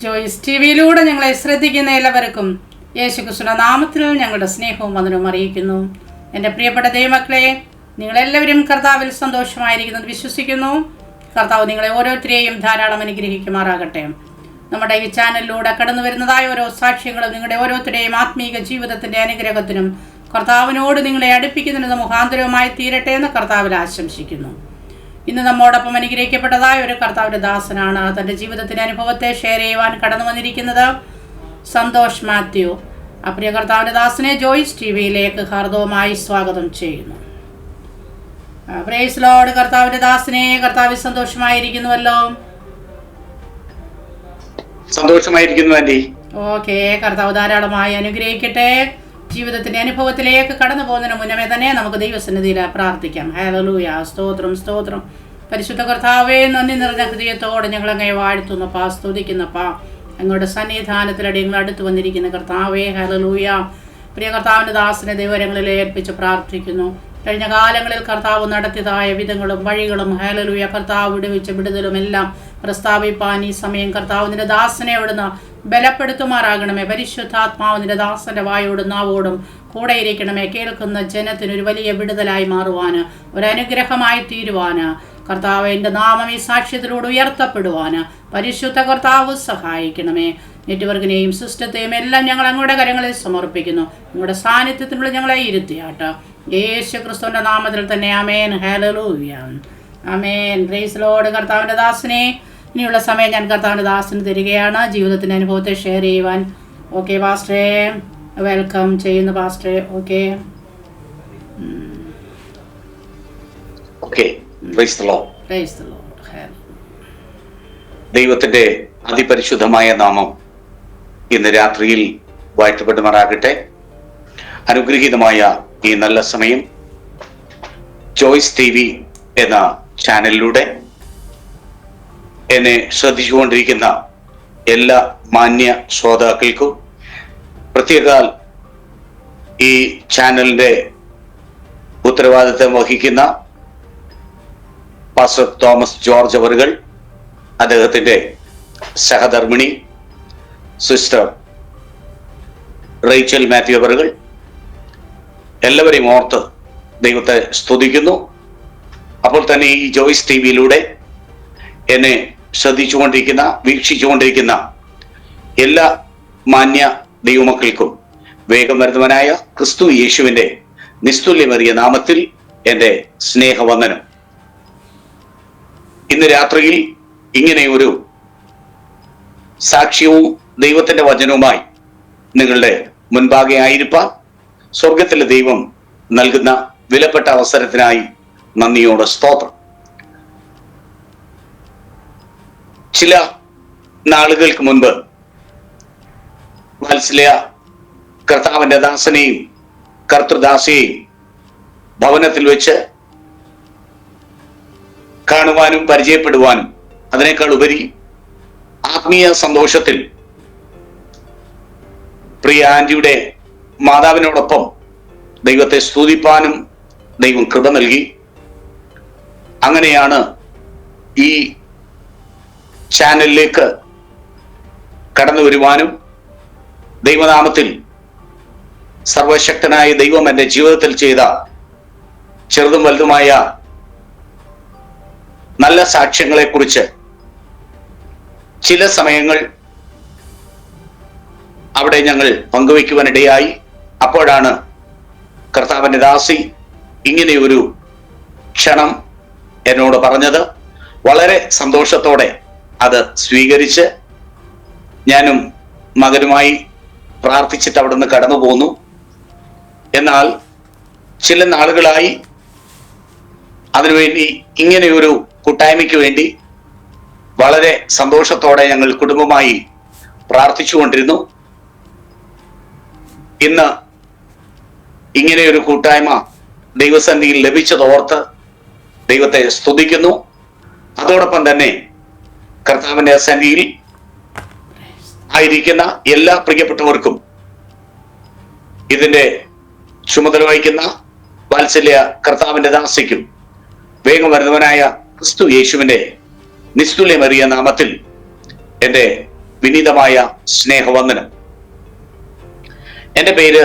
ജോയ്സ് ടിവിയിലൂടെ ഞങ്ങളെ ശ്രദ്ധിക്കുന്ന എല്ലാവർക്കും യേശുക്രിസ്തുവിന്റെ നാമത്തിൽ ഞങ്ങളുടെ സ്നേഹവും വന്ദനവും അറിയിക്കുന്നു. എൻ്റെ പ്രിയപ്പെട്ട ദൈവമക്കളെ, നിങ്ങളെല്ലാവരും കർത്താവിൽ സന്തോഷമായിരിക്കുന്നത് വിശ്വസിക്കുന്നു. കർത്താവ് നിങ്ങളെ ഓരോരുത്തരെയും ധാരാളം അനുഗ്രഹിക്കുമാറാകട്ടെ. നമ്മുടെ ഈ ചാനലിലൂടെ കടന്നു വരുന്നതായ ഓരോ സാക്ഷ്യങ്ങളും നിങ്ങളുടെ ഓരോരുത്തരുടെയും ആത്മീക ജീവിതത്തിൻ്റെ അനുഗ്രഹത്തിനും കർത്താവിനോട് നിങ്ങളെ അടുപ്പിക്കുന്നതിന് മുഖാന്തരവുമായി തീരട്ടെ എന്ന് കർത്താവിൽ ആശംസിക്കുന്നു. ഇന്ന് നമ്മോടൊപ്പം അനുഗ്രഹിക്കപ്പെട്ടതായ ഒരു കർത്താവിൻ്റെ ദാസനാണ്. തൻ്റെ ജീവിതത്തിൻ്റെ അനുഭവത്തെ ഷെയർ ചെയ്യുവാൻ കടന്നു വന്നിരിക്കുന്നത് സന്തോഷ് മാത്യു. പ്രിയ കർത്താവിൻ്റെ ദാസനെ ജോയ്സ് ടിവിയിലേക്ക് ഹാർദവമായി സ്വാഗതം ചെയ്യുന്നു. Praise Lord. കർത്താവിൻ്റെ ദാസനെ കർത്താവിൽ സന്തോഷമായിരിക്കുന്നുവല്ലോ? സന്തോഷമായിരിക്കുന്നു ആന്റി. ഓക്കെ, കർത്താവ് ധാരാളമായി അനുഗ്രഹിക്കട്ടെ. ജീവിതത്തിന്റെ അനുഭവത്തിലേക്ക് കടന്നു പോകുന്നതിന് മുന്നമേ തന്നെ നമുക്ക് ദൈവസന്നിധിയിൽ പ്രാർത്ഥിക്കാം. ഹല്ലേലൂയ. സ്തോത്രം സ്തോത്രം. പരിശുദ്ധ കർത്താവേ, നന്ദി നിറഞ്ഞ ഹൃദയത്തോടെ ഞങ്ങളങ്ങേ വാഴ്ത്തുന്നപ്പാ, സ്തുതിക്കുന്നപ്പാ. അങ്ങയുടെ സന്നിധാനത്തിലടി ഞങ്ങൾ അടുത്ത് വന്നിരിക്കുന്ന കർത്താവേ, ഹല്ലേലൂയ. പ്രിയ കർത്താവിൻ്റെ ദാസനെ ദൈവരങ്ങളിൽ ഏൽപ്പിച്ച് പ്രാർത്ഥിക്കുന്നു. കഴിഞ്ഞ കാലങ്ങളിൽ കർത്താവ് നടത്തിയതായ വിധങ്ങളും വഴികളും ഹല്ലേലൂയ കർത്താവ് വിടുവിച്ച വിടുതലും എല്ലാം പ്രസ്താവിപ്പാൻ ഈ സമയം കർത്താവ് നിന്റെ ദാസനെ അവിടുന്ന് ബലപ്പെടുത്തുമാറാകണമേ. പരിശുദ്ധാത്മാവ് നിന്റെ ദാസന്റെ വായോടും നാവോടും കൂടെ ഇരിക്കണമേ. കേൾക്കുന്ന ജനത്തിനൊരു വലിയ വിടുതലായി മാറുവാന്, ഒരനുഗ്രഹമായി തീരുവാന് കർത്താവ് എൻ്റെ നാമം ഈ സാക്ഷ്യത്തിലൂടെ ഉയർത്തപ്പെടുവാന് പരിശുദ്ധ കർത്താവ് സഹായിക്കണമേ. നെറ്റ്വർക്കിനെയും സിസ്റ്റത്തെയും എല്ലാം ഞങ്ങൾ അങ്ങയുടെ കരങ്ങളിൽ സമർപ്പിക്കുന്നു. നിങ്ങളുടെ സാന്നിധ്യത്തിനുള്ള ഞങ്ങളെ ഇരുത്തിയാട്ട് യേശു ക്രിസ്തുവിൻ്റെ നാമത്തിൽ തന്നെ. ആമേൻ. ഹല്ലേലൂയ. ആമേൻ. Praise Lord. കർത്താവിൻ്റെ ദാസനെ ഇനിയുള്ള സമയം ഞാൻ കർത്താവിൻ്റെ ദാസന് തരികയാണ് ജീവിതത്തിൻ്റെ അനുഭവത്തെ ഷെയർ ചെയ്യുവാൻ. ഓക്കെ പാസ്റ്ററെ, വെൽക്കം ചെയ്യുന്നു പാസ്റ്ററെ. ഓക്കെ. ദൈവത്തിന്റെ അതിപരിശുദ്ധമായ നാമം ഇന്ന് രാത്രിയിൽ വാഴ്ത്തപ്പെടുമാറാകട്ടെ. അനുഗ്രഹീതമായ ഈ നല്ല സമയം ജോയ്സ് ടിവി എന്ന ചാനലിലൂടെ എന്നെ ശ്രദ്ധിച്ചുകൊണ്ടിരിക്കുന്ന എല്ലാ മാന്യ ശ്രോതാക്കൾക്കും, പ്രത്യേക ഈ ചാനലിന്റെ ഉത്തരവാദിത്തം വഹിക്കുന്ന പാസ്റ്റർ തോമസ് ജോർജ് അവറുകൾ, അദ്ദേഹത്തിന്റെ സഹധർമ്മിണി സിസ്റ്റർ റേച്ചൽ മാത്യു അവറുകൾ, എല്ലാവരെയും ഓർത്ത് ദൈവത്തെ സ്തുതിക്കുന്നു. അപ്പോൾ തന്നെ ഈ ജോയ്സ് ടിവിയിലൂടെ എന്നെ ശ്രദ്ധിച്ചുകൊണ്ടിരിക്കുന്ന, വീക്ഷിച്ചുകൊണ്ടിരിക്കുന്ന എല്ലാ മാന്യ ദൈവമക്കൾക്കും വേഗം വരുന്നവനായ ക്രിസ്തു യേശുവിന്റെ നിസ്തുല്യമേറിയ നാമത്തിൽ എൻ്റെ സ്നേഹവന്ദനം. ഇന്ന് രാത്രിയിൽ ഇങ്ങനെ ഒരു സാക്ഷ്യവും ദൈവത്തിന്റെ വചനവുമായി നിങ്ങളുടെ മുൻപാകെ ആയിരിക്കാൻ സ്വർഗത്തിലെ ദൈവം നൽകുന്ന വിലപ്പെട്ട അവസരത്തിനായി നന്ദിയോടെ സ്തോത്രം. ചില നാളുകൾക്ക് മുൻപ് വാത്സല്യ കർത്താവിന്റെ ദാസനെയും കർത്തൃദാസിയെയും ഭവനത്തിൽ വെച്ച് കാണുവാനും പരിചയപ്പെടുവാനും അതിനേക്കാൾ ഉപരി ആത്മീയ സന്തോഷത്തിൽ പ്രിയ ആന്റിയുടെ മാതാവിനോടൊപ്പം ദൈവത്തെ സ്തുതിപ്പാനും ദൈവം കൃപ നൽകി. അങ്ങനെയാണ് ഈ ചാനലിലേക്ക് കടന്നു വരുവാനും ദൈവനാമത്തിൽ സർവശക്തനായ ദൈവം എൻ്റെ ജീവിതത്തിൽ ചെയ്ത ചെറുതും വലുതുമായ നല്ല സാക്ഷ്യങ്ങളെ കുറിച്ച് ചില സമയങ്ങൾ അവിടെ ഞങ്ങൾ പങ്കുവയ്ക്കുവാനിടയായി. അപ്പോഴാണ് കർത്താവിന്റെ ദാസി ഇങ്ങനെയൊരു ക്ഷണം എന്നോട് പറഞ്ഞത്. വളരെ സന്തോഷത്തോടെ അത് സ്വീകരിച്ച് ഞാനും മകനുമായി പ്രാർത്ഥിച്ചിട്ട് അവിടുന്ന് കടന്നു പോന്നു. എന്നാൽ ചില നാളുകളായി അതിനുവേണ്ടി, ഇങ്ങനെയൊരു കൂട്ടായ്മയ്ക്ക് വേണ്ടി വളരെ സന്തോഷത്തോടെ ഞങ്ങൾ കുടുംബമായി പ്രാർത്ഥിച്ചുകൊണ്ടിരുന്നു. ഇന്ന് ഇങ്ങനെയൊരു കൂട്ടായ്മ ദൈവസന്നിധിയിൽ ലഭിച്ചതോർത്ത് ദൈവത്തെ സ്തുതിക്കുന്നു. അതോടൊപ്പം തന്നെ കർത്താവിന്റെ സന്നിധിയിൽ ആയിരിക്കുന്ന എല്ലാ പ്രിയപ്പെട്ടവർക്കും, ഇതിന്റെ ചുമതല വഹിക്കുന്ന വാത്സല്യ കർത്താവിന്റെ ദാസിക്കും വേഗം വരുന്നവനായ ക്രിസ്തു യേശുവിന്റെ നിസ്തുല്യമേറിയ നാമത്തിൽ എൻ്റെ വിനീതമായ സ്നേഹവന്ദനം. എൻ്റെ പേര്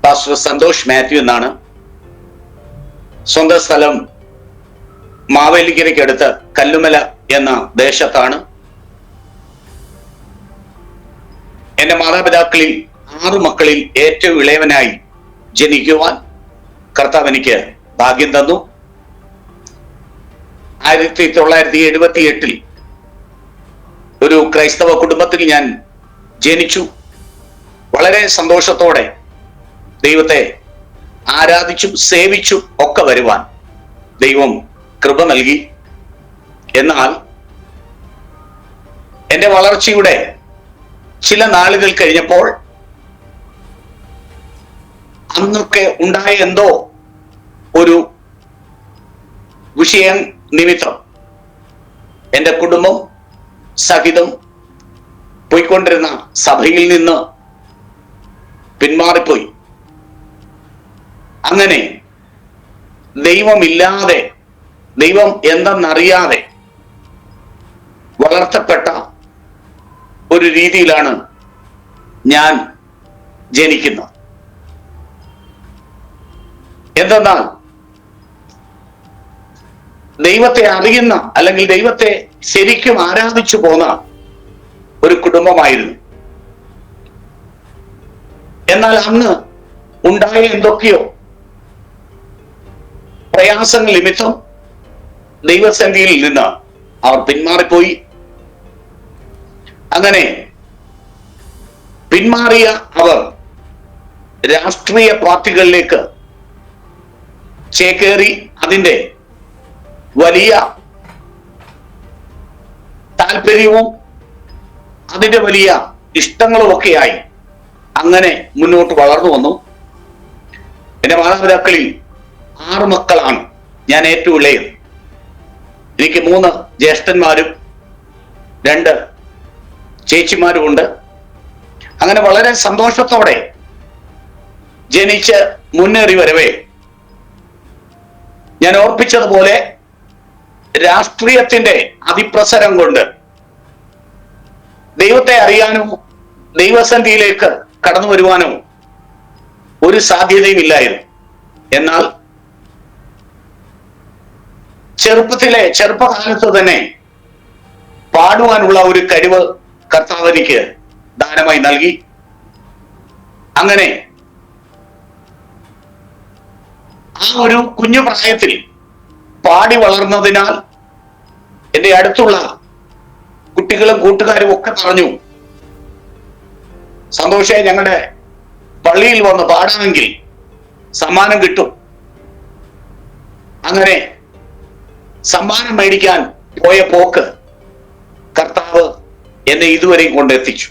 പാസ്റ്റർ സന്തോഷ് മാത്യു എന്നാണ്. സ്വന്തം സ്ഥലം മാവേലിക്കരയ്ക്കടുത്ത് കല്ലുമല എന്ന ദേശത്താണ്. എന്റെ മാതാപിതാക്കളിൽ 6 മക്കളിൽ ഏറ്റവും ഇളയവനായി ജനിക്കുവാൻ കർത്താവ് എനിക്ക് ഭാഗ്യം തന്നു. 1978 ഒരു ക്രൈസ്തവ കുടുംബത്തിൽ ഞാൻ ജനിച്ചു. വളരെ സന്തോഷത്തോടെ ദൈവത്തെ ആരാധിച്ചും സേവിച്ചും ഒക്കെ വരുവാൻ ദൈവം കൃപ നൽകി. എന്നാൽ എൻ്റെ വളർച്ചയുടെ ചില നാളുകൾ കഴിഞ്ഞപ്പോൾ അന്നൊക്കെ ഉണ്ടായ എന്തോ ഒരു വിഷയം നിമിത്തം എൻ്റെ കുടുംബം സഹിതം പോയിക്കൊണ്ടിരുന്ന സഭയിൽ നിന്ന് പിന്മാറിപ്പോയി. അങ്ങനെ ദൈവമില്ലാതെ, ദൈവം എന്തെന്നറിയാതെ വളർത്തപ്പെട്ട ഒരു രീതിയിലാണ് ഞാൻ ജനിക്കുന്നത്. എന്തെന്നാൽ ദൈവത്തെ അറിയുന്ന അല്ലെങ്കിൽ ദൈവത്തെ ശരിക്കും ആരാധിച്ചു പോന്ന ഒരു കുടുംബമായിരുന്നു. എന്നാൽ അന്ന് ഉണ്ടായ എന്തൊക്കെയോ പ്രയാസങ്ങൾ നിമിത്തം ദൈവസന്നിധിയിൽ നിന്ന് അവർ പിന്മാറിപ്പോയി. അങ്ങനെ പിന്മാറിയ അവർ രാഷ്ട്രീയ പാർട്ടികളിലേക്ക് ചേക്കേറി അതിൻ്റെ വലിയ താല്പര്യവും അതിൻ്റെ വലിയ ഇഷ്ടങ്ങളുമൊക്കെയായി അങ്ങനെ മുന്നോട്ട് വളർന്നു വന്നു. എൻ്റെ മാതാപിതാക്കളിൽ 6 മക്കളാണ്. ഞാൻ ഏറ്റവും ഇളയത്. എനിക്ക് 3 ജ്യേഷ്ഠന്മാരും 2 ചേച്ചിമാരും ഉണ്ട്. അങ്ങനെ വളരെ സന്തോഷത്തോടെ ജനിച്ച് മുന്നേറി വരവേ ഞാൻ ഓർപ്പിച്ചതുപോലെ രാഷ്ട്രീയത്തിന്റെ അതിപ്രസരം കൊണ്ട് ദൈവത്തെ അറിയാനോ ദൈവസന്നിധിയിലേക്ക് കടന്നു വരുവാനോ ഒരു സാധ്യതയും ഇല്ലായിരുന്നു. എന്നാൽ ചെറുപ്പകാലത്ത് തന്നെ പാടുവാനുള്ള ഒരു കഴിവ് കർത്താവ് എനിക്ക് ദാനമായി നൽകി. അങ്ങനെ ആ ഒരു കുഞ്ഞു പ്രായത്തിൽ പാടി വളർന്നതിനാൽ എൻ്റെ അടുത്തുള്ള കുട്ടികളും കൂട്ടുകാരും ഒക്കെ പറഞ്ഞു, സന്തോഷമായി ഞങ്ങളുടെ പള്ളിയിൽ വന്ന് പാടാമെങ്കിൽ സമ്മാനം കിട്ടും. അങ്ങനെ സമ്മാനം മേടിക്കാൻ പോയ പോക്ക് കർത്താവ് എന്നെ ഇതുവരെയും കൊണ്ടെത്തിച്ചു.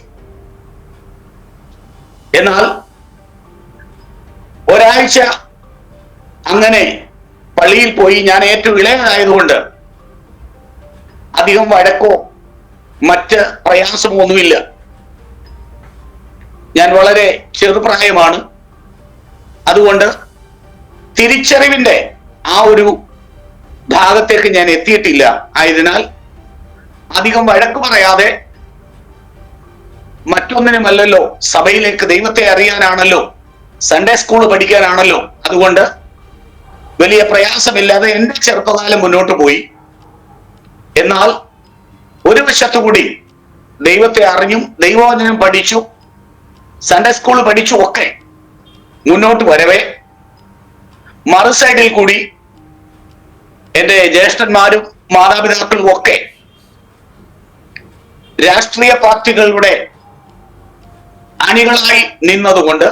എന്നാൽ ഒരാഴ്ച അങ്ങനെ പള്ളിയിൽ പോയി. ഞാൻ ഏറ്റവും ഇളയതായതുകൊണ്ട് അധികം വഴക്കോ മറ്റ് പ്രയാസമോ ഒന്നുമില്ല. ഞാൻ വളരെ ചെറുപ്രായമാണ്. അതുകൊണ്ട് തിരിച്ചറിവിന്റെ ആ ഒരു ഭാഗത്തേക്ക് ഞാൻ എത്തിയിട്ടില്ല. ആയതിനാൽ അധികം വഴക്ക് പറയാതെ, മറ്റൊന്നിനുമല്ലല്ലോ, സഭയിലേക്ക് ദൈവത്തെ അറിയാനാണല്ലോ, സൺഡേ സ്കൂൾ പഠിക്കാനാണല്ലോ. അതുകൊണ്ട് വലിയ പ്രയാസമില്ലാതെ എൻ്റെ ചെറുപ്പകാലം മുന്നോട്ട് പോയി. എന്നാൽ ഒരു വശത്തുകൂടി ദൈവത്തെ അറിഞ്ഞും ദൈവവചനം പഠിച്ചു, സൺഡേ സ്കൂൾ പഠിച്ചു ഒക്കെ മുന്നോട്ട് വരവേ മറു സൈഡിൽ കൂടി എൻ്റെ ജ്യേഷ്ഠന്മാരും മാതാപിതാക്കളും ഒക്കെ രാഷ്ട്രീയ പാർട്ടികളുടെ അണികളായി നിന്നതുകൊണ്ട്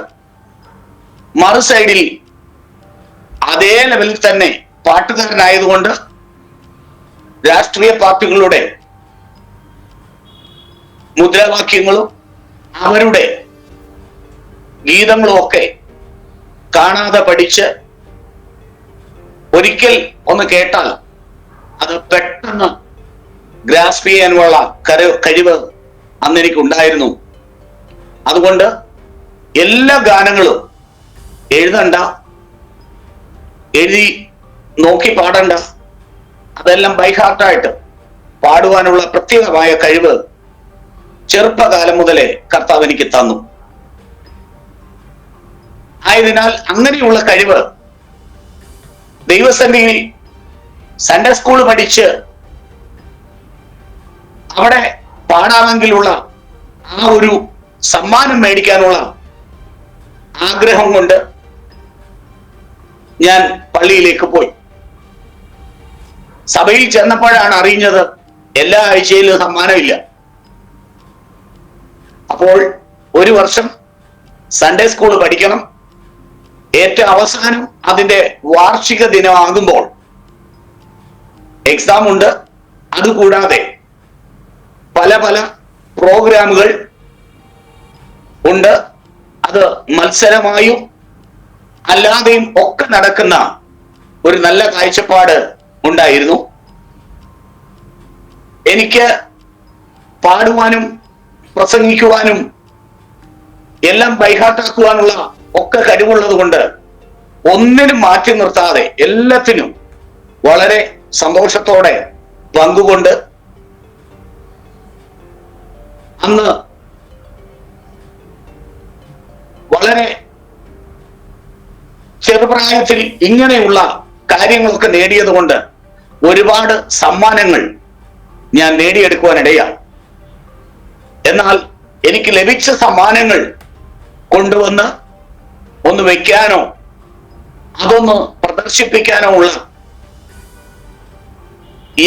മറു സൈഡിൽ അതേ ലെവലിൽ തന്നെ പാട്ടുകാരനായതുകൊണ്ട് രാഷ്ട്രീയ പാർട്ടികളുടെ മുദ്രാവാക്യങ്ങളും അവരുടെ ഗീതങ്ങളും ഒക്കെ കാണാതെ പഠിച്ച് ഒരിക്കൽ ഒന്ന് കേട്ടാൽ അത് പെട്ടെന്ന് ഗ്രാസ്പ് ചെയ്യാനുള്ള കഴിവ് അന്ന് എനിക്കുണ്ടായിരുന്നു. അതുകൊണ്ട് എല്ലാ ഗാനങ്ങളും എഴുതണ്ട, എഴുതി നോക്കി പാടണ്ട, അതെല്ലാം ബൈ ഹാർട്ടായിട്ട് പാടുവാനുള്ള പ്രത്യേകമായ കഴിവ് ചെറുപ്പകാലം മുതലേ കർത്താവ് എനിക്ക് തന്നു. ആയതിനാൽ അങ്ങനെയുള്ള കഴിവ് ദൈവസന്നിധിയിൽ സൺഡേ സ്കൂൾ പഠിച്ച് അവിടെ പാടാമെങ്കിലുള്ള ആ ഒരു സമ്മാനം മേടിക്കാനുള്ള ആഗ്രഹം കൊണ്ട് ഞാൻ പള്ളിയിലേക്ക് പോയി. സഭയിൽ ചെന്നപ്പോഴാണ് അറിഞ്ഞത് എല്ലാ ആഴ്ചയിലും സമ്മാനമില്ല. അപ്പോൾ ഒരു വർഷം സൺഡേ സ്കൂൾ പഠിക്കണം. ഏറ്റവും അവസാനം അതിന്റെ വാർഷിക ദിനമാകുമ്പോൾ എക്സാം ഉണ്ട്. അതുകൂടാതെ പല പല പ്രോഗ്രാമുകൾ ഉണ്ട്. അത് മത്സരമായും അല്ലാതെയും ഒക്കെ നടക്കുന്ന ഒരു നല്ല കാഴ്ചപ്പാട് ഉണ്ടായിരുന്നു. എനിക്ക് പാടുവാനും പ്രസംഗിക്കുവാനും എല്ലാം ബൈഹാർട്ടാക്കുവാനുള്ള ഒക്കെ കഴിവുള്ളത് കൊണ്ട് ഒന്നിനും മാറ്റി നിർത്താതെ എല്ലാത്തിനും വളരെ സന്തോഷത്തോടെ പങ്കുകൊണ്ട് അന്ന് വളരെ ചെറുപ്രായത്തിൽ ഇങ്ങനെയുള്ള കാര്യങ്ങളൊക്കെ നേടിയത് കൊണ്ട് ഒരുപാട് സമ്മാനങ്ങൾ ഞാൻ നേടിയെടുക്കുവാനിടയാണ്. എന്നാൽ എനിക്ക് ലഭിച്ച സമ്മാനങ്ങൾ കൊണ്ടുവന്ന് ഒന്ന് വെക്കാനോ അതൊന്ന് പ്രദർശിപ്പിക്കാനോ ഉള്ള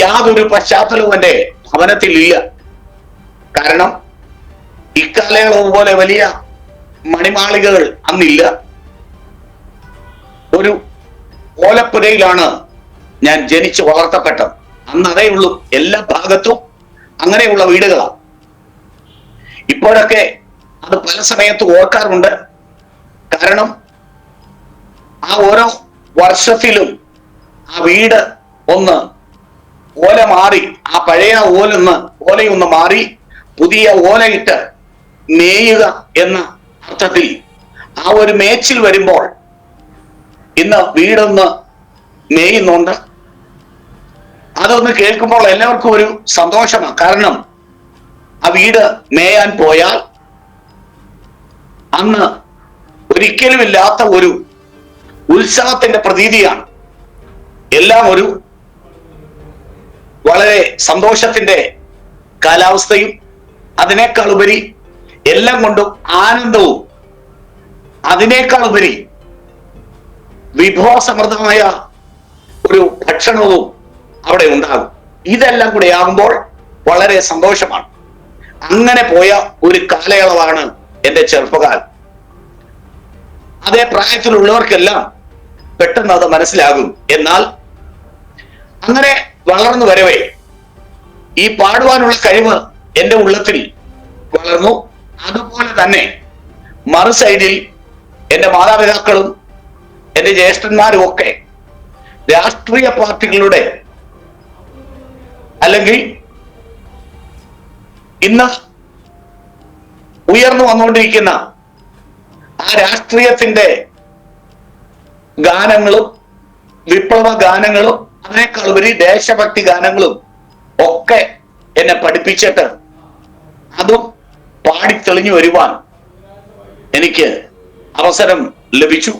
യാതൊരു പശ്ചാത്തലവും എൻ്റെ ഭവനത്തിൽ ഇല്ല. കാരണം ഇക്കാലയളവ് പോലെ വലിയ മണിമാളികകൾ അന്നില്ല. ഒരു ഓലപ്പുരയിലാണ് ഞാൻ ജനിച്ച് വളർത്തപ്പെട്ടത്. അന്ന് അതേ ഉള്ളൂ. എല്ലാ ഭാഗത്തും അങ്ങനെയുള്ള വീടുകളാണ്. ഇപ്പോഴൊക്കെ അത് പല സമയത്ത് ഓർക്കാറുണ്ട്. കാരണം ആ ഓരോ വർഷത്തിലും ആ വീട് ഒന്ന് ഓല മാറി, ആ പഴയ ഓലയൊന്ന് മാറി പുതിയ ഓലയിട്ട് മേയുക എന്ന അർത്ഥത്തിൽ ആ ഒരു മേച്ചിൽ വരുമ്പോൾ ഇന്ന് വീടൊന്ന് മേയുന്നുണ്ട്. അതൊന്ന് കേൾക്കുമ്പോൾ എല്ലാവർക്കും ഒരു സന്തോഷമാണ്. കാരണം ആ വീട് മേയാൻ പോയാൽ അന്ന് ഒരിക്കലും ഇല്ലാത്ത ഒരു ഉത്സവത്തിന്റെ പ്രതീതിയാണ്. എല്ലാം ഒരു വളരെ സന്തോഷത്തിന്റെ കാലാവസ്ഥയും അതിനേക്കാൾ ഉപരി എല്ലാം കൊണ്ടും ആനന്ദവും അതിനേക്കാൾ ഉപരി വിഭവസമൃദ്ധമായ ഒരു ഭക്ഷണവും അവിടെ ഉണ്ടാകും. ഇതെല്ലാം കൂടെ ആകുമ്പോൾ വളരെ സന്തോഷമാണ്. അങ്ങനെ പോയ ഒരു കാലയളവാണ് എൻ്റെ ചെറുപ്പകാലം. അതേ പ്രായത്തിലുള്ളവർക്കെല്ലാം പെട്ടെന്ന് അത് മനസ്സിലാകും. എന്നാൽ അങ്ങനെ വളർന്നു വരവേ ഈ പാടുവാനുള്ള കഴിവ് എൻ്റെ ഉള്ളത്തിൽ വളർന്നു. അതുപോലെ തന്നെ മറു സൈഡിൽ എൻ്റെ മാതാപിതാക്കളും എൻ്റെ ജ്യേഷ്ഠന്മാരും ഒക്കെ രാഷ്ട്രീയ പാർട്ടികളുടെ അല്ലെങ്കിൽ ഇന്ന് ഉയർന്നു വന്നുകൊണ്ടിരിക്കുന്ന ആ രാഷ്ട്രീയത്തിന്റെ ഗാനങ്ങളും വിപ്ലവ ഗാനങ്ങളും അതിനേക്കാൾ ഉപരി ദേശഭക്തി ഗാനങ്ങളും ഒക്കെ എന്നെ പഠിപ്പിച്ചിട്ട് അതും പാടി തെളിഞ്ഞു വരുവാൻ എനിക്ക് അവസരം ലഭിച്ചു.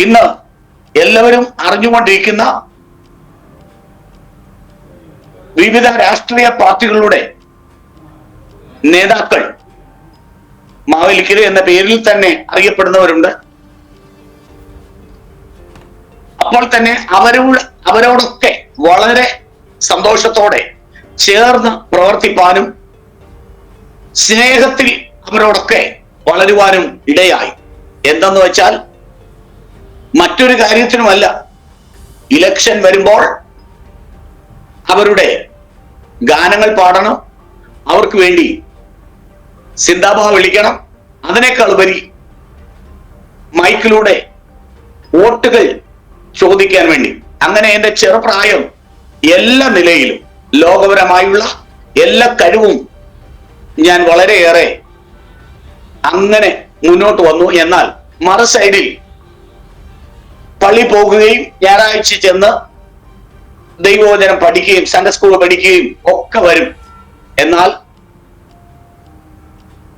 ഇന്ന് എല്ലാവരും അറിഞ്ഞുകൊണ്ടിരിക്കുന്ന വിവിധ രാഷ്ട്രീയ പാർട്ടികളുടെ നേതാക്കൾ മാവേലിക്കര എന്ന പേരിൽ തന്നെ അറിയപ്പെടുന്നവരുണ്ട്. അപ്പോൾ തന്നെ അവരോടൊക്കെ വളരെ സന്തോഷത്തോടെ ചേർന്ന് പ്രവർത്തിപ്പാനും സ്നേഹത്തിൽ അവരോടൊക്കെ വളരുവാനും ഇടയായി. എന്തെന്ന് വെച്ചാൽ മറ്റൊരു കാര്യത്തിനുമല്ല, ഇലക്ഷൻ വരുമ്പോൾ അവരുടെ ഗാനങ്ങൾ പാടണം, അവർക്ക് വേണ്ടി സിന്ദാബാ വിളിക്കണം, അതിനേക്കാൾ ഉപരി മൈക്കിലൂടെ വോട്ടുകൾ ചോദിക്കാൻ വേണ്ടി. അങ്ങനെ എൻ്റെ ചെറുപ്രായം എല്ലാ നിലയിലും ലോകപരമായുള്ള എല്ലാ കഴിവും ഞാൻ വളരെയേറെ അങ്ങനെ മുന്നോട്ട് വന്നു. എന്നാൽ മറു സൈഡിൽ പള്ളി പോകുകയും ഞായറാഴ്ച ചെന്ന് ദൈവവചനം പഠിക്കുകയും സൺഡേ സ്കൂൾ പഠിക്കുകയും ഒക്കെ വരും. എന്നാൽ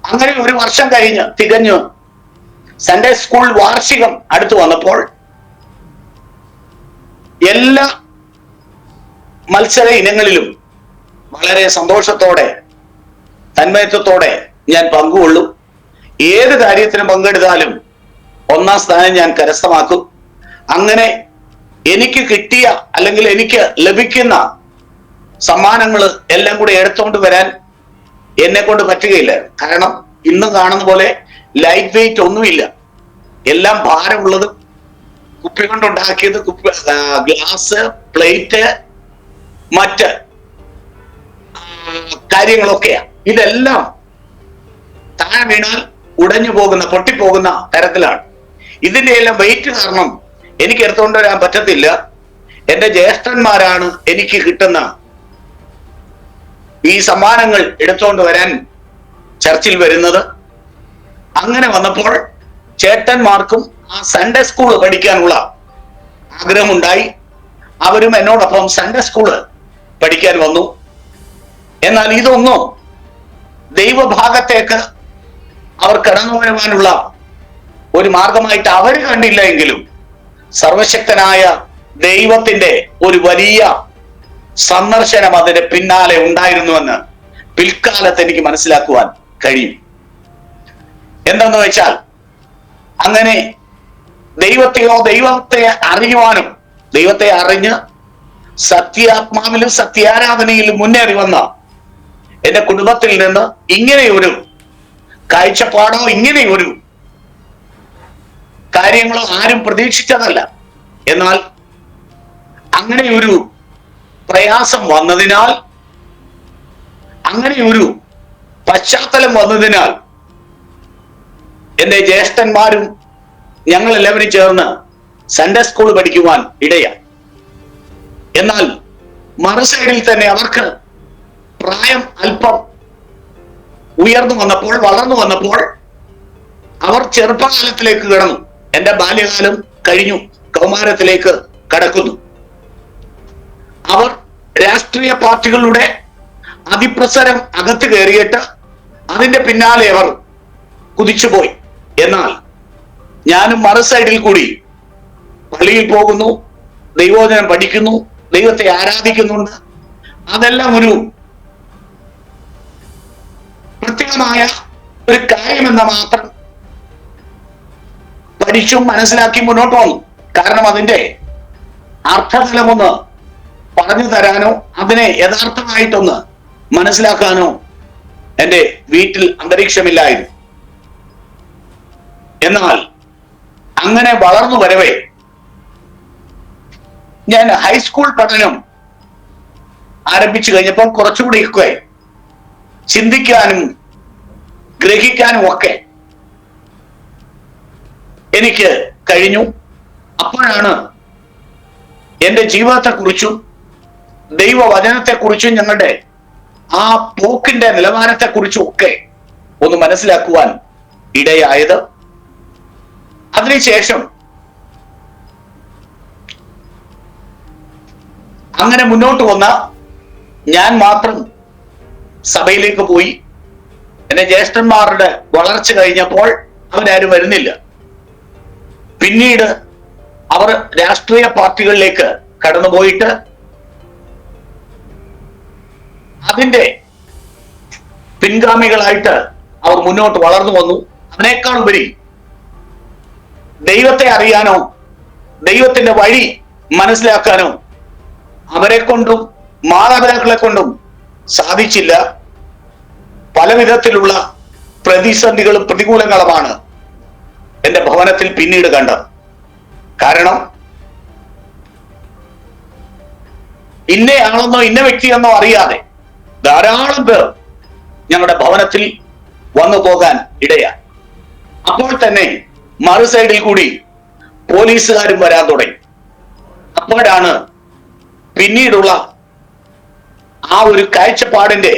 അങ്ങനെ ഒരു വർഷം കഴിഞ്ഞ് തികഞ്ഞു സൺഡേ സ്കൂൾ വാർഷികം അടുത്തു വന്നപ്പോൾ എല്ലാ മത്സര ഇനങ്ങളിലും വളരെ സന്തോഷത്തോടെ തന്മയത്വത്തോടെ ഞാൻ പങ്കുകൊള്ളും. ഏത് കാര്യത്തിനും പങ്കെടുത്താലും ഒന്നാം സ്ഥാനം ഞാൻ കരസ്ഥമാക്കും. അങ്ങനെ എനിക്ക് കിട്ടിയ അല്ലെങ്കിൽ എനിക്ക് ലഭിക്കുന്ന സമ്മാനങ്ങൾ എല്ലാം കൂടി എടുത്തുകൊണ്ട് വരാൻ എന്നെ കൊണ്ട് പറ്റുകയില്ല. കാരണം ഇന്ന് കാണുന്ന പോലെ ലൈറ്റ് വെയിറ്റ് ഒന്നുമില്ല. എല്ലാം ഭാരമുള്ളത്, കുപ്പി കൊണ്ടുണ്ടാക്കിയത്, ഗ്ലാസ്, പ്ലേറ്റ്, മറ്റ് കാര്യങ്ങളൊക്കെയാണ്. ഇതെല്ലാം താഴെ വീണാൽ ഉടഞ്ഞു പോകുന്ന, പൊട്ടിപ്പോകുന്ന തരത്തിലാണ്. ഇതിന്റെ എല്ലാം വെയിറ്റ് കാരണം എനിക്ക് എടുത്തുകൊണ്ട് വരാൻ പറ്റത്തില്ല. എന്റെ ജ്യേഷ്ഠന്മാരാണ് എനിക്ക് കിട്ടുന്ന ഈ സമ്മാനങ്ങൾ എടുത്തുകൊണ്ട് വരാൻ ചർച്ചിൽ വരുന്നത്. അങ്ങനെ വന്നപ്പോൾ ചേട്ടന്മാർക്കും ആ സൺഡേ സ്കൂൾ പഠിക്കാനുള്ള ആഗ്രഹമുണ്ടായി. അവരും എന്നോടൊപ്പം സൺഡേ സ്കൂള് പഠിക്കാൻ വന്നു. എന്നാൽ ഇതൊന്നും ദൈവഭാഗത്തേക്ക് അവർ കടന്നു വരുവാനുള്ള ഒരു മാർഗമായിട്ട് അവർ കണ്ടില്ല. എങ്കിലും സർവശക്തനായ ദൈവത്തിന്റെ ഒരു വലിയ സന്ദർശനം അതിന്റെ പിന്നാലെ ഉണ്ടായിരുന്നുവെന്ന് പിൽക്കാലത്ത് എനിക്ക് മനസ്സിലാക്കുവാൻ കഴിയും. എന്തെന്ന് വെച്ചാൽ, അങ്ങനെ ദൈവത്തെ അറിയുവാനും ദൈവത്തെ അറിഞ്ഞ് സത്യാത്മാവിലും സത്യാരാധനയിലും മുന്നേറി വന്ന എന്റെ കുടുംബത്തിൽ നിന്ന് ഇങ്ങനെയൊരു കാഴ്ചപ്പാടോ ഇങ്ങനെയൊരു കാര്യങ്ങളോ ആരും പ്രതീക്ഷിച്ചതല്ല. എന്നാൽ അങ്ങനെ ഒരു പ്രയാസം വന്നതിനാൽ, അങ്ങനെ ഒരു പശ്ചാത്തലം വന്നതിനാൽ എന്റെ ജ്യേഷ്ഠന്മാരും ഞങ്ങൾ എല്ലാവരും ചേർന്ന് സൺഡേ സ്കൂൾ പഠിക്കുവാൻ ഇടയായി. എന്നാൽ മറു സൈഡിൽ തന്നെ അവർക്ക് പ്രായം അല്പം ഉയർന്നു വന്നപ്പോൾ, വളർന്നു വന്നപ്പോൾ അവർ ചെറുപ്പകാലത്തിലേക്ക് കടന്നു. എന്റെ ബാല്യകാലം കഴിഞ്ഞു, കൗമാരത്തിലേക്ക് കടക്കുന്നു. അവർ രാഷ്ട്രീയ പാർട്ടികളുടെ അതിപ്രസരം അകത്ത് കയറിയിട്ട് അതിന്റെ പിന്നാലെ അവർ കുതിച്ചുപോയി. എന്നാൽ ഞാനും മറു സൈഡിൽ കൂടി പള്ളിയിൽ പോകുന്നു, ദൈവവചനം പഠിക്കുന്നു, ദൈവത്തെ ആരാധിക്കുന്നുണ്ട്. അതെല്ലാം ഒരു പ്രത്യേകമായ ഒരു കാര്യമെന്ന മാത്രം പഠിച്ചും മനസ്സിലാക്കി മുന്നോട്ട് വന്നു. കാരണം അതിന്റെ അർത്ഥതലമൊന്ന് പറഞ്ഞു തരാനോ അതിനെ യഥാർത്ഥമായിട്ടൊന്ന് മനസ്സിലാക്കാനോ എന്റെ വീട്ടിൽ അന്തരീക്ഷമില്ലായിരുന്നു. എന്നാൽ അങ്ങനെ വളർന്നു വരവേ ഞാൻ ഹൈസ്കൂൾ പഠനം ആരംഭിച്ചു കഴിഞ്ഞപ്പോൾ കുറച്ചുകൂടി ചിന്തിക്കാനും ഗ്രഹിക്കാനും ഒക്കെ എനിക്ക് കഴിഞ്ഞു. അപ്പോഴാണ് എന്റെ ജീവിതത്തെക്കുറിച്ചും ദൈവവചനത്തെക്കുറിച്ചും ഞങ്ങളുടെ ആ പോക്കിന്റെ നിലവാരത്തെക്കുറിച്ചും ഒക്കെ ഒന്ന് മനസ്സിലാക്കുവാൻ ഇടയായത്. അതിനുശേഷം അങ്ങനെ മുന്നോട്ട് വന്ന ഞാൻ മാത്രം സഭയിലേക്ക് പോയി. എന്റെ ജ്യേഷ്ഠന്മാരുടെ വളർച്ച കഴിഞ്ഞപ്പോൾ അവരാരും വരുന്നില്ല. പിന്നീട് അവർ രാഷ്ട്രീയ പാർട്ടികളിലേക്ക് കടന്നുപോയിട്ട് അതിന്റെ പിൻഗാമികളായിട്ട് അവർ മുന്നോട്ട് വളർന്നു വന്നു. അതിനേക്കാൾ ഉപരി ദൈവത്തെ അറിയാനോ ദൈവത്തിന്റെ വഴി മനസ്സിലാക്കാനോ അവരെ കൊണ്ടും മാതാപിതാക്കളെ കൊണ്ടും സാധിച്ചില്ല. പല വിധത്തിലുള്ള പ്രതിസന്ധികളും പ്രതികൂലങ്ങളുമാണ് എന്റെ ഭവനത്തിൽ പിന്നീട് കണ്ടത്. കാരണം ഇന്നയാളെന്നോ ഇന്ന വ്യക്തിയെന്നോ അറിയാതെ ധാരാളം പേർ ഞങ്ങളുടെ ഭവനത്തിൽ വന്നു പോകാൻ ഇടയായി. അപ്പോൾ തന്നെ മറു സൈഡിൽ കൂടി പോലീസുകാരും വരാൻ തുടങ്ങി. അപ്പോഴാണ് പിന്നീടുള്ള ആ ഒരു കാഴ്ചപ്പാടിന്റെ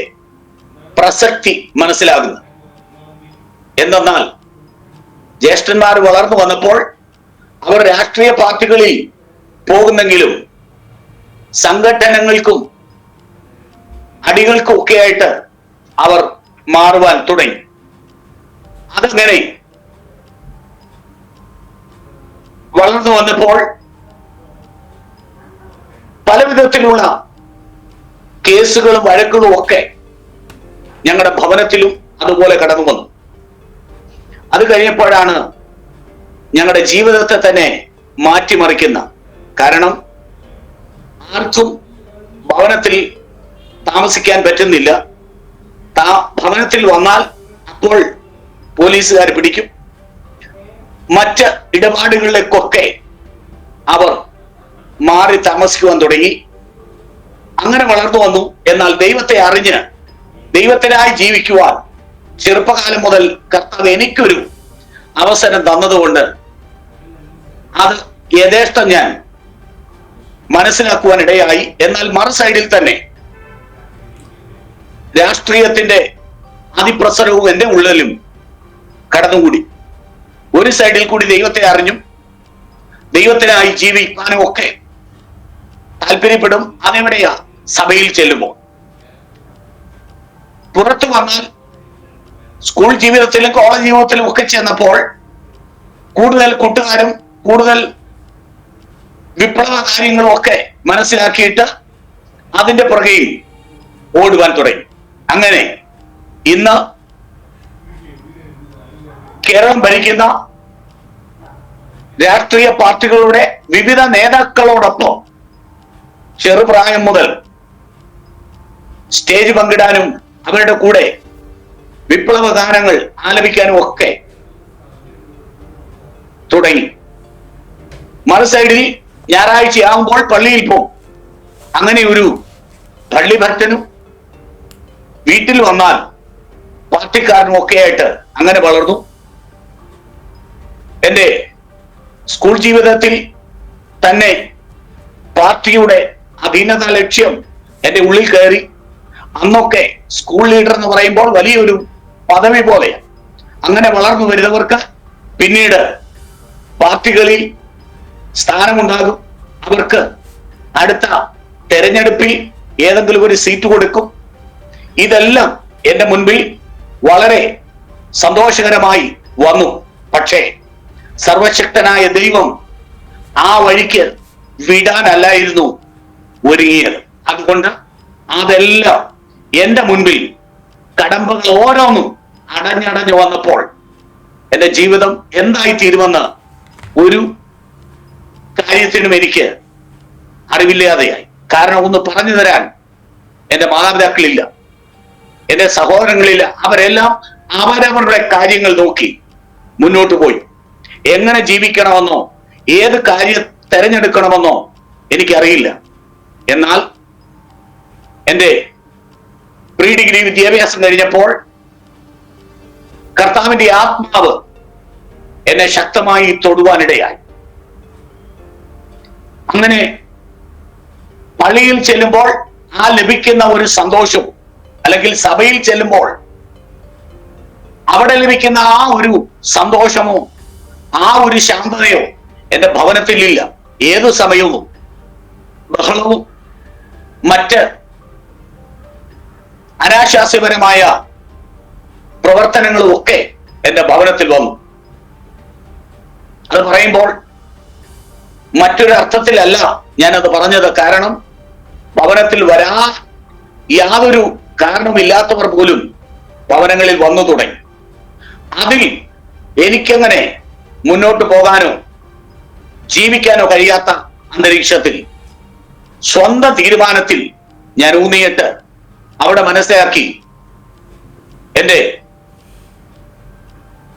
പ്രസക്തി മനസ്സിലാകുന്നത്. എന്തെന്നാൽ ജ്യേഷ്ഠന്മാർ വളർന്നു വന്നപ്പോൾ അവർ രാഷ്ട്രീയ പാർട്ടികളിൽ പോകുന്നെങ്കിലും സംഘടനകൾക്കും അടികൾക്കും ഒക്കെ ആയിട്ട് അവർ മാറുവാൻ തുടങ്ങി. അതങ്ങനെ വളർന്നു വന്നപ്പോൾ പല വിധത്തിലുള്ള കേസുകളും വഴക്കുകളും ഒക്കെ ഞങ്ങളുടെ ഭവനത്തിലും അതുപോലെ കടന്നു വന്നു. അത് കഴിഞ്ഞപ്പോഴാണ് ഞങ്ങളുടെ ജീവിതത്തെ തന്നെ മാറ്റിമറിക്കുന്ന, കാരണം ആർക്കും ഭവനത്തിൽ താമസിക്കാൻ പറ്റുന്നില്ല. ഭവനത്തിൽ വന്നാൽ അപ്പോൾ പോലീസുകാർ പിടിക്കും. മറ്റ് ഇടപാടുകളിലേക്കൊക്കെ അവർ മാറി താമസിക്കുവാൻ തുടങ്ങി. അങ്ങനെ വളർന്നു വന്നു. എന്നാൽ ദൈവത്തെ അറിഞ്ഞ് ദൈവത്തിനായി ജീവിക്കുവാൻ ചെറുപ്പകാലം മുതൽ കർത്താവ് എനിക്കൊരു അവസരം തന്നതുകൊണ്ട് അത് യഥേഷ്ടം ഞാൻ മനസ്സിലാക്കുവാൻ ഇടയായി. എന്നാൽ മറു സൈഡിൽ തന്നെ രാഷ്ട്രീയത്തിന്റെ അതിപ്രസരവും എന്റെ ഉള്ളിലും കടന്നുകൂടി. ഒരു സൈഡിൽ കൂടി ദൈവത്തെ അറിഞ്ഞും ദൈവത്തിനായി ജീവിക്കാനും ഒക്കെ താല്പര്യപ്പെടും. അതെവിടെയാ? സഭയിൽ ചെല്ലുമ്പോൾ. പുറത്തു വന്നാൽ സ്കൂൾ ജീവിതത്തിലും കോളേജ് ജീവിതത്തിലും ഒക്കെ ചെന്നപ്പോൾ കൂടുതൽ കൂട്ടുകാരും കൂടുതൽ വിപ്ലവ കാര്യങ്ങളും ഒക്കെ മനസ്സിലാക്കിയിട്ട് അതിന്റെ പുറകെയും ഓടുവാൻ തുടങ്ങി. അങ്ങനെ ഇന്ന് കേരളം ഭരിക്കുന്ന രാഷ്ട്രീയ പാർട്ടികളുടെ വിവിധ നേതാക്കളോടൊപ്പം ചെറുപ്രായം മുതൽ സ്റ്റേജ് പങ്കിടാനും അവരുടെ കൂടെ വിപ്ലവ ഗാനങ്ങൾ ആലപിക്കാനും ഒക്കെ തുടങ്ങി. മറു സൈഡിൽ ഞായറാഴ്ചയാകുമ്പോൾ പള്ളിയിൽ പോകും. അങ്ങനെ ഒരു പള്ളി ഭക്തനും വീട്ടിൽ വന്നാൽ പാർട്ടിക്കാരനും ഒക്കെ ആയിട്ട് അങ്ങനെ വളർന്നു. എന്റെ സ്കൂൾ ജീവിതത്തിൽ തന്നെ പാർട്ടിയുടെ അധീനത ലക്ഷ്യം എന്റെ ഉള്ളിൽ കയറി. അന്നൊക്കെ സ്കൂൾ ലീഡർ എന്ന് പറയുമ്പോൾ വലിയൊരു പദവി പോലെ. അങ്ങനെ വളർന്നു വരുന്നവർക്ക് പിന്നീട് പാർട്ടികളിൽ സ്ഥാനമുണ്ടാകും. അവർക്ക് അടുത്ത തെരഞ്ഞെടുപ്പിൽ ഏതെങ്കിലും ഒരു സീറ്റ് കൊടുക്കും. ഇതെല്ലാം എന്റെ മുൻപിൽ വളരെ സന്തോഷകരമായി വന്നു. പക്ഷേ സർവശക്തനായ ദൈവം ആ വഴിക്ക് വിടാനല്ലായിരുന്നു ഒരുങ്ങിയത്. അതുകൊണ്ട് അതെല്ലാം എന്റെ മുൻപിൽ കടമ്പകൾ ഓരോന്നും അടഞ്ഞടഞ്ഞു വന്നപ്പോൾ എന്റെ ജീവിതം എന്തായി തീരുമെന്ന് ഒരു കാര്യത്തിനും എനിക്ക് അറിവില്ലാതെയായി. കാരണം ഒന്ന് പറഞ്ഞു തരാൻ എന്റെ മാതാപിതാക്കളില്ല, എന്റെ സഹോദരങ്ങളില്ല. അവരെല്ലാം അവരവരുടെ കാര്യങ്ങൾ നോക്കി മുന്നോട്ട് പോയി. എങ്ങനെ ജീവിക്കണമെന്നോ ഏത് കാര്യം തെരഞ്ഞെടുക്കണമെന്നോ എനിക്കറിയില്ല. എന്നാൽ എന്റെ പ്രീ ഡിഗ്രി വിദ്യാഭ്യാസം കഴിഞ്ഞപ്പോൾ കർത്താവിന്റെ ആത്മാവ് എന്നെ ശക്തമായി തൊടുവാനിടയായി. അങ്ങനെ പള്ളിയിൽ ചെല്ലുമ്പോൾ ആ ലഭിക്കുന്ന ഒരു സന്തോഷവും, അല്ലെങ്കിൽ സഭയിൽ ചെല്ലുമ്പോൾ അവിടെ ലഭിക്കുന്ന ആ ഒരു സന്തോഷമോ ആ ഒരു ശാന്തതയോ എന്റെ ഭവനത്തിലില്ല. ഏതു സമയവും ബഹളവും മറ്റ് അനാശാസ്യപരമായ പ്രവർത്തനങ്ങളും ഒക്കെ എന്റെ ഭവനത്തിൽ വന്നു. അത് പറയുമ്പോൾ മറ്റൊരു അർത്ഥത്തിലല്ല ഞാനത് പറഞ്ഞത്. കാരണം ഭവനത്തിൽ യാതൊരു കാരണമില്ലാത്തവർ പോലും ഭവനങ്ങളിൽ വന്നു തുടങ്ങി. അതിൽ എനിക്കങ്ങനെ മുന്നോട്ട് പോകാനോ ജീവിക്കാനോ കഴിയാത്ത അന്തരീക്ഷത്തിൽ സ്വന്തം തീരുമാനത്തിൽ ഞാൻ ഊന്നിയിട്ട് അവിടെ മനസ്സിലാക്കി എന്റെ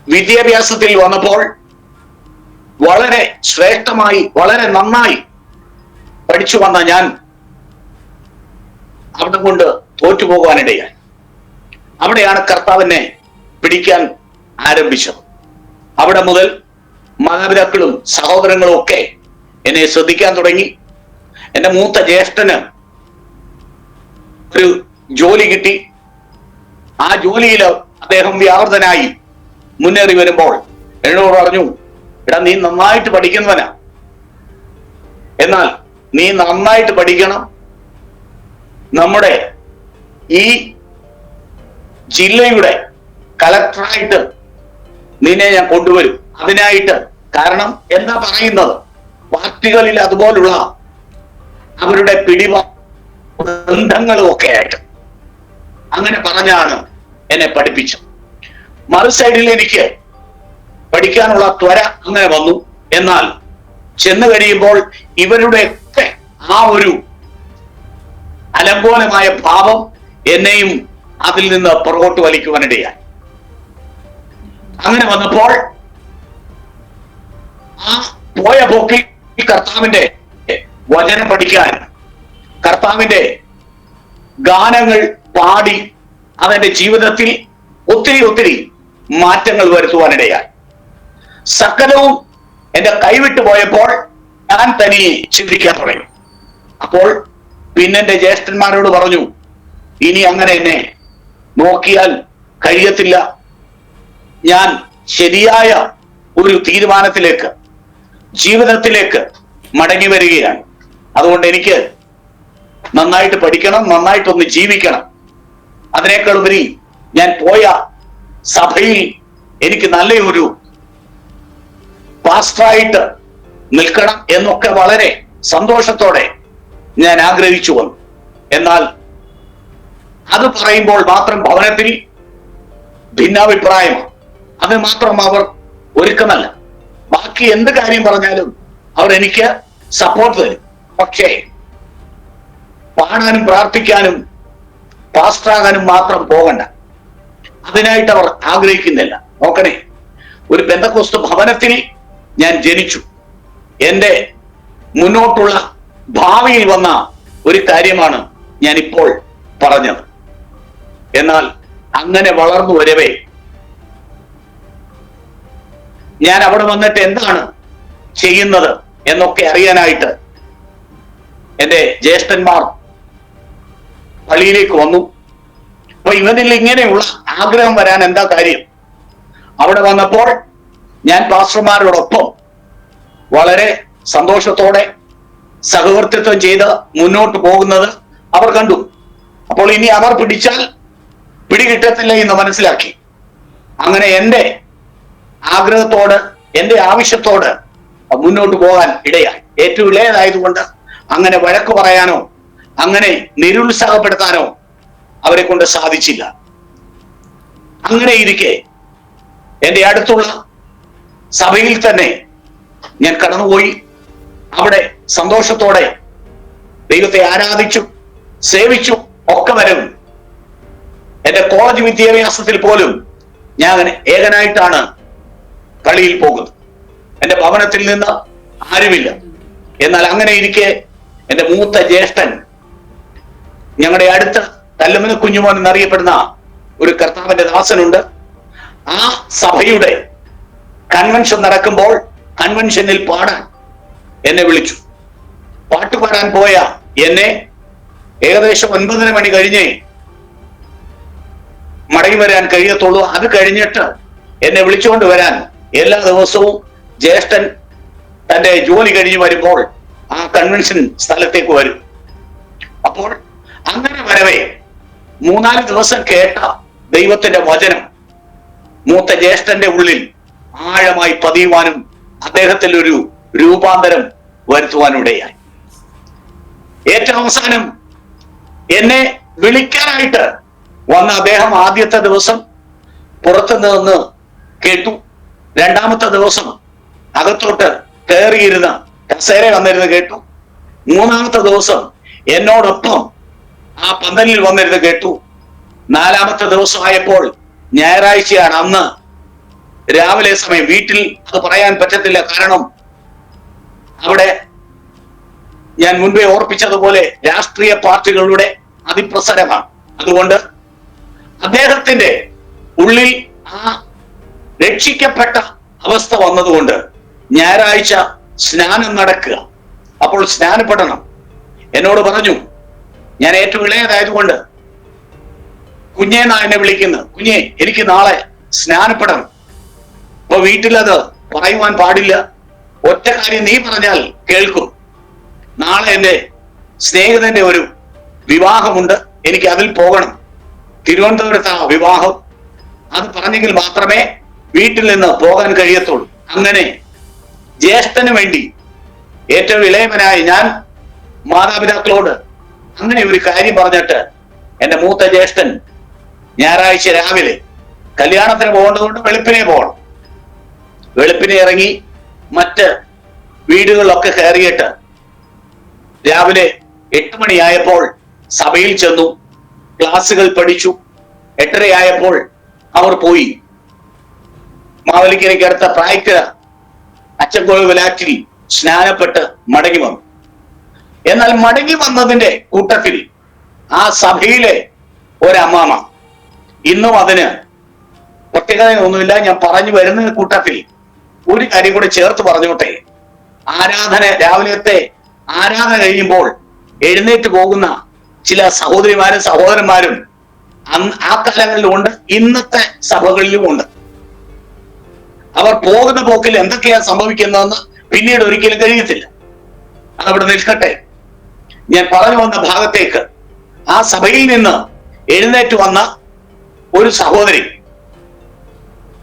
വിദ്യാഭ്യാസത്തിൽ വന്നപ്പോൾ വളരെ ശ്രേഷ്ഠമായി വളരെ നന്നായി പഠിച്ചു വന്ന ഞാൻ അവിടെ കൊണ്ട് തോറ്റുപോകാനിടയായി. അവിടെയാണ് കർത്താവിനെ പിടിക്കാൻ ആരംഭിച്ചത്. അവിടെ മുതൽ മാതാപിതാക്കളും സഹോദരങ്ങളും ഒക്കെ എന്നെ ശ്രദ്ധിക്കാൻ തുടങ്ങി. എന്റെ മൂത്ത ജ്യേഷ്ഠന് ഒരു ജോലി കിട്ടി. ആ ജോലിയിൽ അദ്ദേഹം വ്യാപൃതനായി മുന്നേറി വരുമ്പോൾ എന്നോട് പറഞ്ഞു, എടാ നീ നന്നായിട്ട് പഠിക്കുന്നവനാ, എന്നാൽ നീ നന്നായിട്ട് പഠിക്കണം. നമ്മുടെ ഈ ജില്ലയുടെ കളക്ടറായിട്ട് നിന്നെ ഞാൻ കൊണ്ടുവരും. അതിനായിട്ട് കാരണം എന്താ പറയുന്നത്, പാർട്ടികളിൽ അതുപോലുള്ള അവരുടെ ബന്ധങ്ങളും ഒക്കെ ആയിട്ട് അങ്ങനെ പറഞ്ഞാണ് എന്നെ പഠിപ്പിച്ചത്. മറു സൈഡിൽ എനിക്ക് പഠിക്കാനുള്ള ത്വര അങ്ങനെ വന്നു. എന്നാൽ ചെന്ന് കഴിയുമ്പോൾ ഇവരുടെയൊക്കെ ആ ഒരു അലങ്കോലമായ ഭാവം എന്നെയും അതിൽ നിന്ന് പുറകോട്ട് വലിക്കുവാനിടയായി. അങ്ങനെ വന്നപ്പോൾ ആ പോയ പോക്കിൽ കർത്താവിന്റെ വചനം പഠിക്കാൻ, കർത്താവിന്റെ ഗാനങ്ങൾ പാടി അതെന്റെ ജീവിതത്തിൽ ഒത്തിരി മാറ്റങ്ങൾ വരുത്തുവാനിടയായി. സകലവും എന്റെ കൈവിട്ടു പോയപ്പോൾ ഞാൻ തനിയെ ചിന്തിക്കാൻ തുടങ്ങി. അപ്പോൾ പിന്നെ എന്റെ ജ്യേഷ്ഠന്മാരോട് പറഞ്ഞു, ഇനി അങ്ങനെ എന്നെ നോക്കിയാൽ കഴിയത്തില്ല. ഞാൻ ശരിയായ ഒരു തീരുമാനത്തിലേക്ക്, ജീവിതത്തിലേക്ക് മടങ്ങി വരികയാണ്. അതുകൊണ്ട് എനിക്ക് നന്നായിട്ട് പഠിക്കണം, നന്നായിട്ടൊന്ന് ജീവിക്കണം. അതിനേക്കാൾ ഉപരി ഞാൻ പോയ സഭയിൽ എനിക്ക് നല്ലൊരു പാസ്റ്ററായിട്ട് നിൽക്കണം എന്നൊക്കെ വളരെ സന്തോഷത്തോടെ ഞാൻ ആഗ്രഹിച്ചു വന്നു. എന്നാൽ അത് പറയുമ്പോൾ മാത്രം ഭവനത്തിൽ ഭിന്നാഭിപ്രായമാണ്. അത് മാത്രം അവർ ഒരുക്കമല്ല. ബാക്കി എന്ത് കാര്യം പറഞ്ഞാലും അവർ എനിക്ക് സപ്പോർട്ട് തരും. പക്ഷേ പാടാനും പ്രാർത്ഥിക്കാനും പാസ്റ്ററാകാനും മാത്രം പോകണ്ട, അതിനായിട്ട് അവർ ആഗ്രഹിക്കുന്നില്ല. നോക്കണേ, ഒരു പെന്തക്കോസ്ത് ഭവനത്തിൽ ഞാൻ ജനിച്ചു. എന്റെ മുന്നോട്ടുള്ള ഭാവിയിൽ വന്ന ഒരു കാര്യമാണ് ഞാൻ ഇപ്പോൾ പറഞ്ഞത്. എന്നാൽ അങ്ങനെ വളർന്നു വരവേ ഞാൻ അവിടെ വന്നിട്ട് എന്താണ് ചെയ്യുന്നത് എന്നൊക്കെ അറിയാനായിട്ട് എന്റെ ജ്യേഷ്ഠന്മാർ പള്ളിയിലേക്ക് വന്നു. അപ്പൊ ഇവനിൽ ഇങ്ങനെയുള്ള ആഗ്രഹം വരാൻ എന്താ കാര്യം? അവിടെ വന്നപ്പോൾ ഞാൻ പാസ്റ്റർമാരോടൊപ്പം വളരെ സന്തോഷത്തോടെ സഹവർത്തിത്വം ചെയ്ത് മുന്നോട്ട് പോകുന്നത് അവർ കണ്ടു. അപ്പോൾ ഇനി അവർ പിടിച്ചാൽ പിടികിട്ടത്തില്ല എന്ന് മനസ്സിലാക്കി. അങ്ങനെ എന്റെ ആഗ്രഹത്തോട്, എന്റെ ആവശ്യത്തോട് മുന്നോട്ട് പോകാൻ ഇടയായി. ഏറ്റവും ഇളയതായതുകൊണ്ട് അങ്ങനെ വഴക്ക് പറയാനോ അങ്ങനെ നിരുത്സാഹപ്പെടുത്താനോ അവരെ കൊണ്ട് സാധിച്ചില്ല. അങ്ങനെ ഇരിക്കെ എന്റെ അടുത്തുള്ള സഭയിൽ തന്നെ ഞാൻ കടന്നുപോയി. അവിടെ സന്തോഷത്തോടെ ദൈവത്തെ ആരാധിച്ചു, സേവിച്ചു ഒക്കെ വരും. എന്റെ കോളേജ് വിദ്യാഭ്യാസത്തിൽ പോലും ഞാൻ അങ്ങനെ ഏകനായിട്ടാണ് പള്ളിയിൽ പോകുന്നത്. എന്റെ ഭവനത്തിൽ നിന്ന് ആരുമില്ല. എന്നാൽ അങ്ങനെ ഇരിക്കെ എന്റെ മൂത്ത ജ്യേഷ്ഠൻ, ഞങ്ങളുടെ അടുത്ത് കല്ലുമന കുഞ്ഞുമോൻ എന്നറിയപ്പെടുന്ന ഒരു കർത്താവിന്റെ ദാസനുണ്ട്. ആ സഭയുടെ കൺവെൻഷൻ നടക്കുമ്പോൾ കൺവെൻഷനിൽ പാടാൻ എന്നെ വിളിച്ചു. പാട്ടുപാടാൻ പോയ എന്നെ ഏകദേശം 9:30 മണി കഴിഞ്ഞേ മടങ്ങി വരാൻ കഴിയത്തുള്ളൂ. അത് കഴിഞ്ഞിട്ട് എന്നെ വിളിച്ചുകൊണ്ട് വരാൻ എല്ലാ ദിവസവും ജ്യേഷ്ഠൻ തന്റെ ജോലി കഴിഞ്ഞ് വരുമ്പോൾ ആ കൺവെൻഷൻ സ്ഥലത്തേക്ക് വരും. അപ്പോൾ അങ്ങനെ വരവേ 3-4 ദിവസം കേട്ട ദൈവത്തിന്റെ വചനം മൂത്ത ജ്യേഷ്ഠന്റെ ഉള്ളിൽ ആഴമായി പതിയുവാനും അദ്ദേഹത്തിൽ ഒരു രൂപാന്തരം വരുത്തുവാനിടയായി. ഏറ്റവും അവസാനം എന്നെ വിളിക്കാനായിട്ട് വന്ന അദ്ദേഹം ആദ്യത്തെ ദിവസം പുറത്തു നിന്ന് കേട്ടു. രണ്ടാമത്തെ ദിവസം അകത്തോട്ട് കയറിയിരുന്ന കസേര വന്നിരുന്ന് കേട്ടു. മൂന്നാമത്തെ ദിവസം എന്നോടൊപ്പം ആ പന്തലിൽ വന്നിരുന്ന് കേട്ടു. 4-ാമത്തെ ദിവസമായപ്പോൾ ഞായറാഴ്ചയാണ്, അന്ന് രാവിലെ സമയം. വീട്ടിൽ അത് പറയാൻ പറ്റത്തില്ല, കാരണം അവിടെ ഞാൻ മുൻപേ ഓർപ്പിച്ചതുപോലെ രാഷ്ട്രീയ പാർട്ടികളുടെ അതിപ്രസരമാണ്. അതുകൊണ്ട് അദ്ദേഹത്തിന്റെ ഉള്ളിൽ ആ രക്ഷിക്കപ്പെട്ട അവസ്ഥ വന്നതുകൊണ്ട് ഞായറാഴ്ച സ്നാനം നടക്കുക. അപ്പോൾ സ്നാനപ്പെടണം. എന്നോട് പറഞ്ഞു, ഞാൻ ഏറ്റവും ഇളയതായതുകൊണ്ട് കുഞ്ഞേന്നാ എന്നെ വിളിക്കുന്നത്. കുഞ്ഞെ, എനിക്ക് നാളെ സ്നാനപ്പെടണം. അപ്പൊ വീട്ടിലത് പറയുവാൻ പാടില്ല. ഒറ്റ കാര്യം നീ പറഞ്ഞാൽ കേൾക്കും. നാളെ എന്റെ സ്നേഹിതന്റെ ഒരു വിവാഹമുണ്ട്, എനിക്ക് അതിൽ പോകണം. തിരുവനന്തപുരത്ത് ആ വിവാഹം. അത് പറഞ്ഞെങ്കിൽ മാത്രമേ വീട്ടിൽ നിന്ന് പോകാൻ കഴിയത്തുള്ളൂ. അങ്ങനെ ജ്യേഷ്ഠന് വേണ്ടി ഏറ്റവും ഇളയവനായി ഞാൻ മാതാപിതാക്കളോട് അങ്ങനെ ഒരു കാര്യം പറഞ്ഞിട്ട് എന്റെ മൂത്ത ജ്യേഷ്ഠൻ ഞായറാഴ്ച രാവിലെ കല്യാണത്തിന് പോകേണ്ടതുകൊണ്ട് വെളുപ്പിനെ പോകണം. വെളുപ്പിനെ ഇറങ്ങി മറ്റ് വീടുകളിലൊക്കെ കയറിയിട്ട് രാവിലെ 8 മണിയായപ്പോൾ സഭയിൽ ചെന്നു. ക്ലാസ്സുകൾ പഠിച്ചു. 8:30 ആയപ്പോൾ അവർ പോയി. മാവേലിക്കരയ്ക്ക് അടുത്ത പ്രായക്കര അച്ചൻകോവിൽ വിലാറ്റിൽ സ്നാനപ്പെട്ട് മടങ്ങി വന്നു. എന്നാൽ മടങ്ങി വന്നതിന്റെ കൂട്ടത്തിൽ ആ സഭയിലെ ഒരമ്മാമ, ഇന്നും അതിന് പ്രത്യേകതയൊന്നുമില്ല, ഞാൻ പറഞ്ഞു വരുന്ന കൂട്ടത്തിൽ ഒരു കാര്യം കൂടെ ചേർത്ത് പറഞ്ഞോട്ടെ. രാവിലത്തെ ആരാധന കഴിയുമ്പോൾ എഴുന്നേറ്റ് പോകുന്ന ചില സഹോദരിമാരും സഹോദരന്മാരും ആ കാലങ്ങളിലും ഉണ്ട്, ഇന്നത്തെ സഭകളിലും ഉണ്ട്. അവർ പോകുന്ന പോക്കിൽ എന്തൊക്കെയാ സംഭവിക്കുന്നതെന്ന് പിന്നീട് ഒരിക്കലും കഴിയത്തില്ല. അതവിടെ നിൽക്കട്ടെ. ഞാൻ പറഞ്ഞു വന്ന ഭാഗത്തേക്ക് ആ സഭയിൽ നിന്ന് എഴുന്നേറ്റ് വന്ന ഒരു സഹോദരി,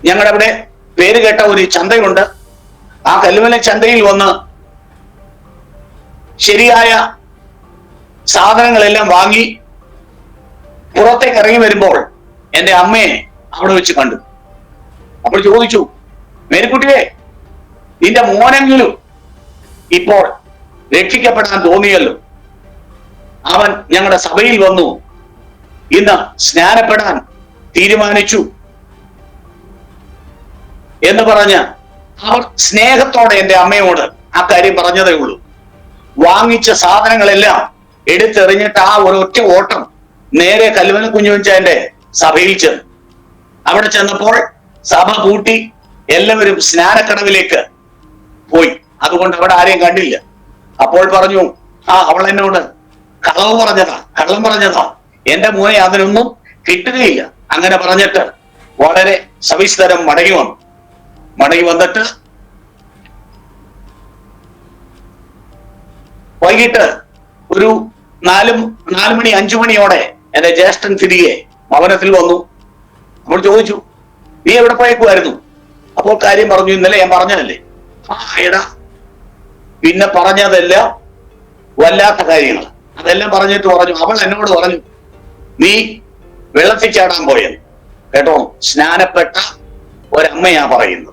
ഞങ്ങളുടെ അവിടെ പേര് കേട്ട ഒരു ചന്തയുണ്ട്, ആ കല്ലുമല ചന്തയിൽ വന്ന് ശരിയായ സാധനങ്ങളെല്ലാം വാങ്ങി പുറത്തേക്ക് ഇറങ്ങി വരുമ്പോൾ എന്റെ അമ്മയെ അവിടെ വെച്ച് കണ്ടു. അപ്പോൾ ചോദിച്ചു, മേരിക്കുട്ടിയെ, നിന്റെ മോനെങ്കിലും ഇപ്പോൾ രക്ഷിക്കപ്പെടാൻ തോന്നിയല്ലോ, അവൻ ഞങ്ങളുടെ സഭയിൽ വന്നു, ഇന്ന് സ്നാനപ്പെടാൻ തീരുമാനിച്ചു എന്ന് പറഞ്ഞ് അവർ സ്നേഹത്തോടെ എന്റെ അമ്മയോട് ആ കാര്യം പറഞ്ഞതേ ഉള്ളൂ. വാങ്ങിച്ച സാധനങ്ങളെല്ലാം എടുത്തെറിഞ്ഞിട്ട് ആ ഒരൊറ്റ ഓട്ടം നേരെ കല്ലുമന കുഞ്ഞുവച്ചാന്റെ സഭയിൽ ചെന്നു. അവിടെ ചെന്നപ്പോൾ സഭ പൂട്ടി, എല്ലാവരും സ്നാനക്കടവിലേക്ക് പോയി. അതുകൊണ്ട് അവിടെ ആരെയും കണ്ടില്ല. അപ്പോൾ പറഞ്ഞു, അവൾ എന്നോട് കള്ളം പറഞ്ഞതാ, എന്റെ മോനെ അതിനൊന്നും കിട്ടുകയില്ല. അങ്ങനെ പറഞ്ഞിട്ട് വളരെ സവിസ്തരം മടങ്ങി വന്നിട്ട് വൈകിട്ട് ഒരു 4 മണി 5 മണിയോടെ എന്റെ ജ്യേഷ്ഠൻ തിരികെ ഭവനത്തിൽ വന്നു. അപ്പോൾ ചോദിച്ചു, നീ എവിടെ പോയേക്കുമായിരുന്നു? അപ്പോൾ കാര്യം പറഞ്ഞു, ഇന്നലെ ഞാൻ പറഞ്ഞതല്ലേ. എടാ, പിന്നെ പറഞ്ഞതെല്ലാം വല്ലാത്ത കാര്യങ്ങൾ. അതെല്ലാം പറഞ്ഞിട്ട് പറഞ്ഞു, അവൾ എന്നോട് പറഞ്ഞു, നീ വെള്ളത്തിൽ ചാടാൻ പോയത് കേട്ടോ. സ്നാനപ്പെട്ട ഒരമ്മയാ പറയുന്നത്.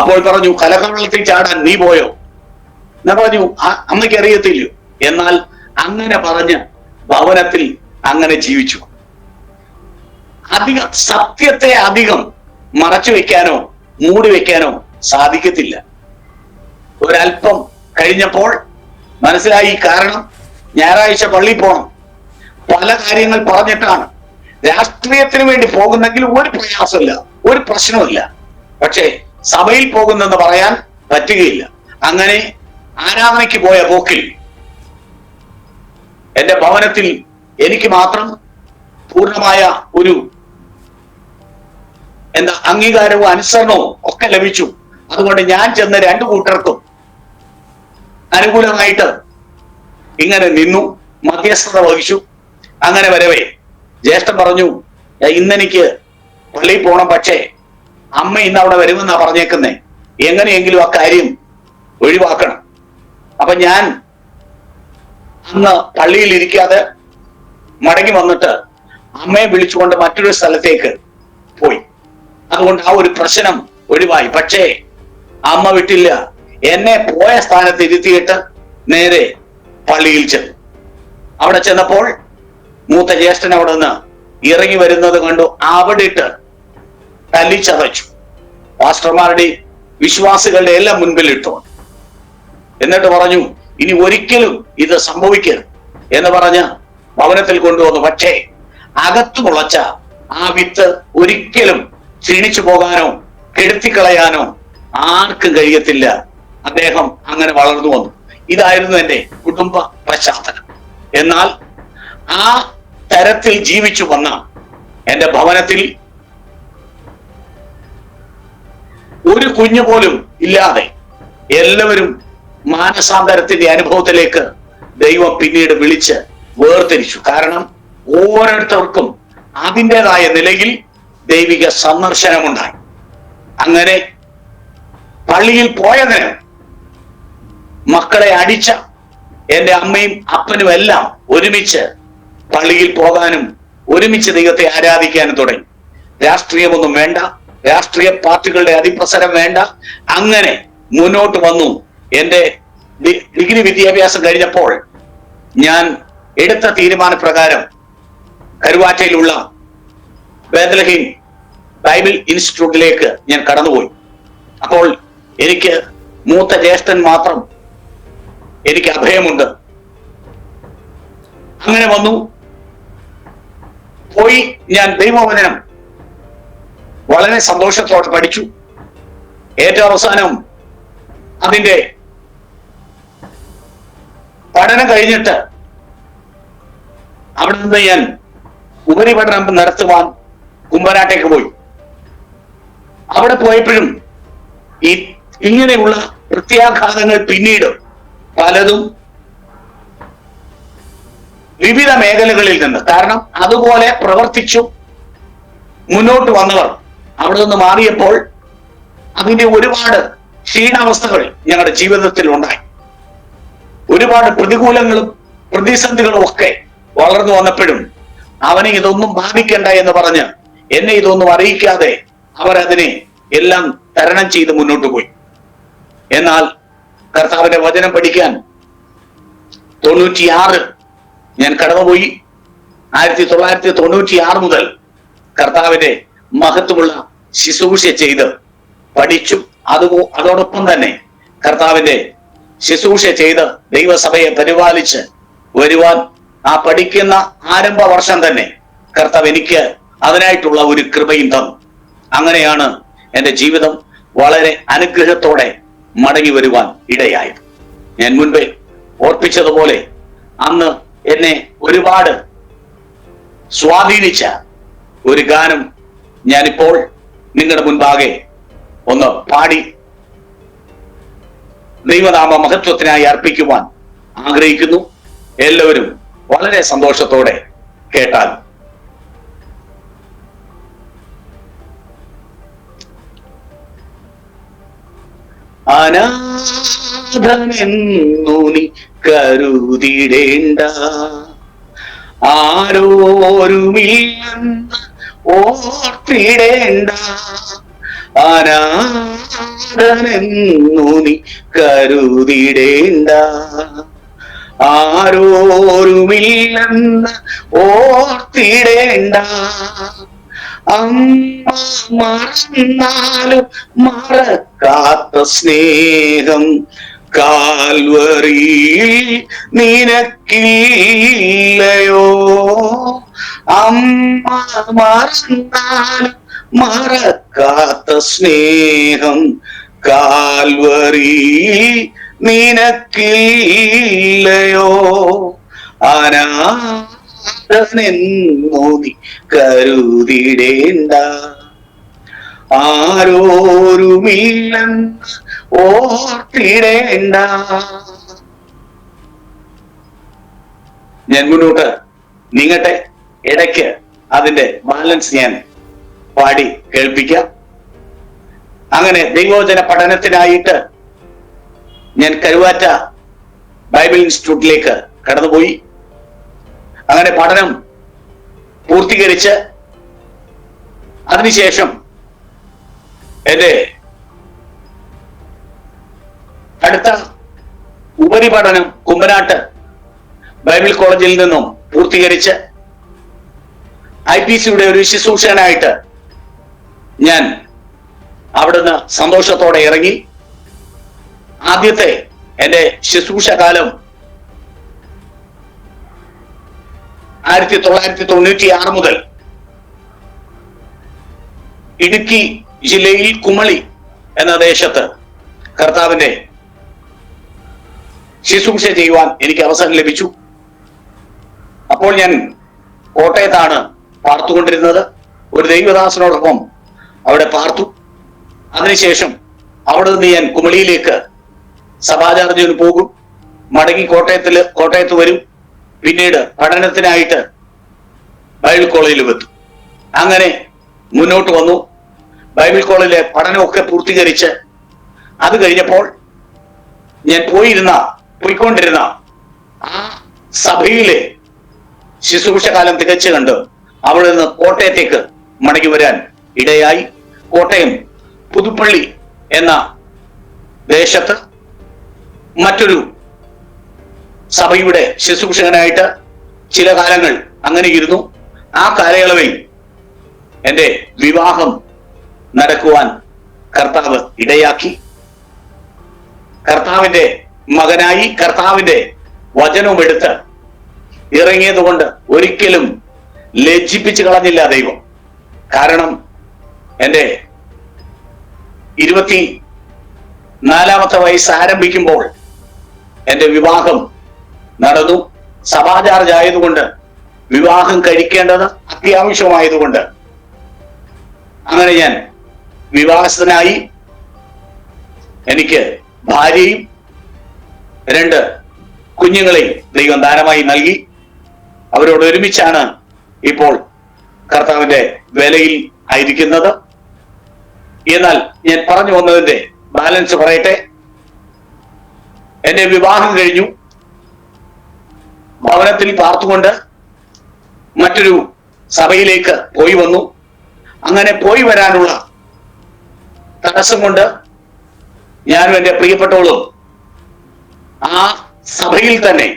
അപ്പോൾ പറഞ്ഞു, കലക്കവെള്ളത്തിൽ ചാടാൻ നീ പോയോ? ഞാൻ പറഞ്ഞു, അമ്മയ്ക്ക് അറിയത്തില്ലയോ? എന്നാൽ അങ്ങനെ പറഞ്ഞ് ഭവനത്തിൽ അങ്ങനെ ജീവിച്ചു. സത്യത്തെ അധികം മറച്ചു വെക്കാനോ മൂടി വെക്കാനോ സാധിക്കത്തില്ല. ഒരല്പം കഴിഞ്ഞപ്പോൾ മനസ്സിലായി. കാരണം ഞായറാഴ്ച പള്ളിയിൽ പോകണം, പല കാര്യങ്ങൾ പറഞ്ഞിട്ടാണ്. രാഷ്ട്രീയത്തിന് വേണ്ടി പോകുന്നെങ്കിൽ ഒരു പ്രയാസമില്ല, ഒരു പ്രശ്നമില്ല. പക്ഷേ സഭയിൽ പോകുന്നെന്ന് പറയാൻ പറ്റുകയില്ല. അങ്ങനെ ആരാധനയ്ക്ക് പോയ പോക്കിൽ എന്റെ ഭവനത്തിൽ എനിക്ക് മാത്രം പൂർണ്ണമായ ഒരു അംഗീകാരവും അനുസരണവും ഒക്കെ ലഭിച്ചു. അതുകൊണ്ട് ഞാൻ ചെന്ന 2 കൂട്ടർക്കും അനുകൂലമായിട്ട് ഇങ്ങനെ നിന്നു, മധ്യസ്ഥത വഹിച്ചു. അങ്ങനെ വരവേ ജ്യേഷ്ഠൻ പറഞ്ഞു, ഇന്നെനിക്ക് പള്ളിയിൽ പോകണം, പക്ഷേ അമ്മ ഇന്ന് അവിടെ വരുമെന്നാ പറഞ്ഞേക്കുന്നേ, എങ്ങനെയെങ്കിലും ആ കാര്യം ഒഴിവാക്കണം. അപ്പൊ ഞാൻ അന്ന് പള്ളിയിൽ ഇരിക്കാതെ മടങ്ങി വന്നിട്ട് അമ്മയെ വിളിച്ചുകൊണ്ട് മറ്റൊരു സ്ഥലത്തേക്ക് പോയി. അതുകൊണ്ട് ആ ഒരു പ്രശ്നം ഒഴിവായി. പക്ഷേ അമ്മ വിട്ടില്ല, എന്നെ പോയ സ്ഥാനത്ത് ഇരുത്തിയിട്ട് നേരെ പള്ളിയിൽ ചെന്നു. അവിടെ ചെന്നപ്പോൾ മൂത്ത ജ്യേഷ്ഠൻ അവിടെ നിന്ന് ഇറങ്ങി വരുന്നത് കണ്ടു. അവിടെ ഇട്ട് തല്ലിച്ചതച്ചു. പാസ്റ്റർമാരുടെ വിശ്വാസികളുടെ എല്ലാം മുൻപിൽ ഇട്ടു. എന്നിട്ട് പറഞ്ഞു, ഇനി ഒരിക്കലും ഇത് സംഭവിക്കരുത് എന്ന് പറഞ്ഞ് ഭവനത്തിൽ കൊണ്ടുവന്നു. പക്ഷേ അകത്തു മുളച്ച ആ വിത്ത് ഒരിക്കലും ക്ഷീണിച്ചു പോകാനോ കെടുത്തിക്കളയാനോ ആർക്കും കഴിയത്തില്ല. അദ്ദേഹം അങ്ങനെ വളർന്നു വന്നു. ഇതായിരുന്നു എന്റെ കുടുംബ പശ്ചാത്തലം. എന്നാൽ ആ തരത്തിൽ ജീവിച്ചു വന്ന എന്റെ ഭവനത്തിൽ ഒരു കുഞ്ഞു പോലും ഇല്ലാതെ എല്ലാവരും മാനസാന്തരത്തിന്റെ അനുഭവത്തിലേക്ക് ദൈവം പിന്നീട് വിളിച്ച് വേർതിരിച്ചു. കാരണം ഓരോരുത്തർക്കും അതിൻ്റെതായ നിലയിൽ ദൈവിക സന്ദർശനമുണ്ടായി. അങ്ങനെ പള്ളിയിൽ പോയതിന് മക്കളെ അടിച്ച എന്റെ അമ്മയും അപ്പനും എല്ലാം ഒരുമിച്ച് പള്ളിയിൽ പോകാനും ഒരുമിച്ച് ദൈവത്തെ ആരാധിക്കാനും തുടങ്ങി. രാഷ്ട്രീയമൊന്നും വേണ്ട, രാഷ്ട്രീയ പാർട്ടികളുടെ അതിപ്രസരം വേണ്ട. അങ്ങനെ മുന്നോട്ട് വന്നു. എന്റെ ഡിഗ്രി വിദ്യാഭ്യാസം കഴിഞ്ഞപ്പോൾ ഞാൻ എടുത്ത തീരുമാനപ്രകാരം കരുവാറ്റയിലുള്ള ബേത്ലഹേം ബൈബിൾ ഇൻസ്റ്റിറ്റ്യൂട്ടിലേക്ക് ഞാൻ കടന്നുപോയി. അപ്പോൾ എനിക്ക് മൂത്ത ജ്യേഷ്ഠൻ മാത്രം എനിക്ക് അഭയമുണ്ട്. അങ്ങനെ വന്നു പോയി. ഞാൻ ദൈവവചനം വളരെ സന്തോഷത്തോടെ പഠിച്ചു. ഏറ്റവും അവസാനം അതിന്റെ പഠനം കഴിഞ്ഞിട്ട് അവിടെ നിന്ന് ഞാൻ ഉപരിപഠനം നടത്തുവാൻ കുമ്പനാട്ടേക്ക് പോയി. അവിടെ പോയപ്പോഴും ഇങ്ങനെയുള്ള പ്രത്യാഘാതങ്ങൾ പിന്നീട് പലതും വിവിധ മേഖലകളിൽ നിന്ന്, കാരണം അതുപോലെ പ്രവർത്തിച്ചു മുന്നോട്ട് വന്നവർ അവിടെ നിന്ന് മാറിയപ്പോൾ അതിന്റെ ഒരുപാട് ക്ഷീണാവസ്ഥകൾ ഞങ്ങളുടെ ജീവിതത്തിൽ ഉണ്ടായി. ഒരുപാട് പ്രതികൂലങ്ങളും പ്രതിസന്ധികളും ഒക്കെ വളർന്നു വന്നപ്പോഴും അവനെ ഇതൊന്നും ബാധിക്കണ്ട എന്ന് പറഞ്ഞ് എന്നെ ഇതൊന്നും അറിയിക്കാതെ അവരതിനെ എല്ലാം തരണം ചെയ്ത് മുന്നോട്ട് പോയി. എന്നാൽ കർത്താവിന്റെ വചനം പഠിക്കാൻ 96 ഞാൻ കടന്നുപോയി. 1996 മുതൽ കർത്താവിന്റെ മഹത്വമുള്ള ശുശ്രൂഷ ചെയ്ത് പഠിച്ചു. അതോടൊപ്പം തന്നെ കർത്താവിന്റെ ശുശ്രൂഷ ചെയ്ത് ദൈവസഭയെ പരിപാലിച്ച് വരുവാൻ ആ പഠിക്കുന്ന ആരംഭ വർഷം തന്നെ കർത്താവ് എനിക്ക് അതിനായിട്ടുള്ള ഒരു കൃപയും തന്നു. അങ്ങനെയാണ് എന്റെ ജീവിതം വളരെ അനുഗ്രഹത്തോടെ മടങ്ങി വരുവാൻ ഇടയായത്. ഞാൻ മുൻപേ ഓർപ്പിച്ചതുപോലെ അന്ന് എന്നെ ഒരുപാട് സ്വാധീനിച്ച ഒരു ഗാനം ഞാനിപ്പോൾ നിങ്ങളുടെ മുൻപാകെ ഒന്ന് പാടി ദൈവനാമ മഹത്വത്തിനായി അർപ്പിക്കുവാൻ ആഗ്രഹിക്കുന്നു. എല്ലാവരും വളരെ സന്തോഷത്തോടെ കേട്ടാൽ. അനാഥനെന്നു നീ കരുതിടേണ്ട, ആരോരുമില്ലെന്ന് ഓർത്തിടേണ്ട. അനാഥനെന്നു നീ കരുതിടേണ്ട, ആരോരുമില്ലെന്ന് ഓർത്തിടേണ്ട. അമ്മ മറന്നാലും മറക്കാത്ത സ്നേഹം കാൽവറിയിൽ നിനക്കില്ലയോ. അമ്മ മറന്നാലും മറക്കാത്ത സ്നേഹം കാൽവറിയിൽ നിനക്കില്ലയോ. അനാഥനെന്നു നീ കരുതിടേണ്ട, ആരോരുമില്ലെന്ന് ഓർത്തിടേണ്ട. ഞാൻ മുന്നോട്ട് നീങ്ങട്ടെ. ഇടയ്ക്ക് അതിന്റെ ബാലൻസ് ഞാൻ പാടി കേൾപ്പിക്കാം. അങ്ങനെ ദൈവവചന പഠനത്തിനായിട്ട് ഞാൻ കരുവാറ്റ ബൈബിൾ ഇൻസ്റ്റിറ്റ്യൂട്ടിലേക്ക് കടന്നുപോയി. അങ്ങനെ പഠനം പൂർത്തീകരിച്ച് അതിനുശേഷം എന്റെ അടുത്ത ഉപരിപഠനം കുമ്പനാട്ട് ബൈബിൾ കോളേജിൽ നിന്നും പൂർത്തീകരിച്ച് IPCയുടെ ഒരു ശുശ്രൂഷകനായിട്ട് ഞാൻ അവിടുന്ന് സന്തോഷത്തോടെ ഇറങ്ങി. ആദ്യത്തെ എന്റെ ശുശ്രൂഷ കാലം 1996 മുതൽ ഇടുക്കി ജില്ലയിൽ കുമളി എന്ന ദേശത്ത് കർത്താവിന്റെ ശുശ്രൂഷ ചെയ്യുവാൻ എനിക്ക് അവസരം ലഭിച്ചു. അപ്പോൾ ഞാൻ കോട്ടയത്താണ് പാർത്തുകൊണ്ടിരുന്നത്. ഒരു ദൈവദാസനോടൊപ്പം അവിടെ പാർത്തു. അതിനുശേഷം അവിടെ നിന്ന് ഞാൻ കുമളിയിലേക്ക് സഭാചാർജിന് പോകും, മടങ്ങി കോട്ടയത്ത് വരും. പിന്നീട് പഠനത്തിനായിട്ട് ബൈബിൾ കോളേജിൽ എത്തും. അങ്ങനെ മുന്നോട്ട് വന്നു. ബൈബിൾ കോളേജിലെ പഠനമൊക്കെ പൂർത്തീകരിച്ച് അത് കഴിഞ്ഞപ്പോൾ ഞാൻ പോയിക്കൊണ്ടിരുന്ന ആ സഭയിലെ ശുശ്രൂഷ കാലം തികച്ചു കണ്ട് അവിടെ നിന്ന് കോട്ടയത്തേക്ക് മടങ്ങി വരാൻ ഇടയായി. കോട്ടയം പുതുപ്പള്ളി എന്ന ദേശത്ത് മറ്റൊരു സഭയുടെ ശുശ്രൂഷകനായിട്ട് ചില കാലങ്ങൾ അങ്ങനെ ഇരുന്നു. ആ കാലയളവിൽ എൻ്റെ വിവാഹം നടക്കുവാൻ കർത്താവ് ഇടയാക്കി. കർത്താവിന്റെ മകനായി കർത്താവിന്റെ വചനവും എടുത്ത് ഇറങ്ങിയത് കൊണ്ട് ഒരിക്കലും ലജ്ജിപ്പിച്ചു കളഞ്ഞില്ല ദൈവം. കാരണം എൻ്റെ 24-ാമത്തെ വയസ്സ് ആരംഭിക്കുമ്പോൾ എൻ്റെ വിവാഹം നടന്നു. സഭാചാർജ് ആയതുകൊണ്ട് വിവാഹം കഴിക്കേണ്ടത് അത്യാവശ്യമായതുകൊണ്ട് അങ്ങനെ ഞാൻ വിവാഹസ്ഥനായി. എനിക്ക് ഭാര്യയും 2 കുഞ്ഞുങ്ങളെയും ദൈവം ദാനമായി നൽകി. അവരോട് ഒരുമിച്ചാണ് ഇപ്പോൾ കർത്താവിന്റെ വേലയിൽ ആയിരിക്കുന്നത്. എന്നാൽ ഞാൻ പറഞ്ഞു വന്നതിന്റെ ബാലൻസ് പറയട്ടെ. എന്റെ വിവാഹം കഴിഞ്ഞു. ഭവനത്തിൽ പാർത്തുകൊണ്ട് മറ്റൊരു സഭയിലേക്ക് പോയി വന്നു. അങ്ങനെ പോയി വരാനുള്ള തടസ്സം കൊണ്ട് ഞാനും എൻ്റെ പ്രിയപ്പെട്ടവളും ആ സഭയിൽ തന്നെ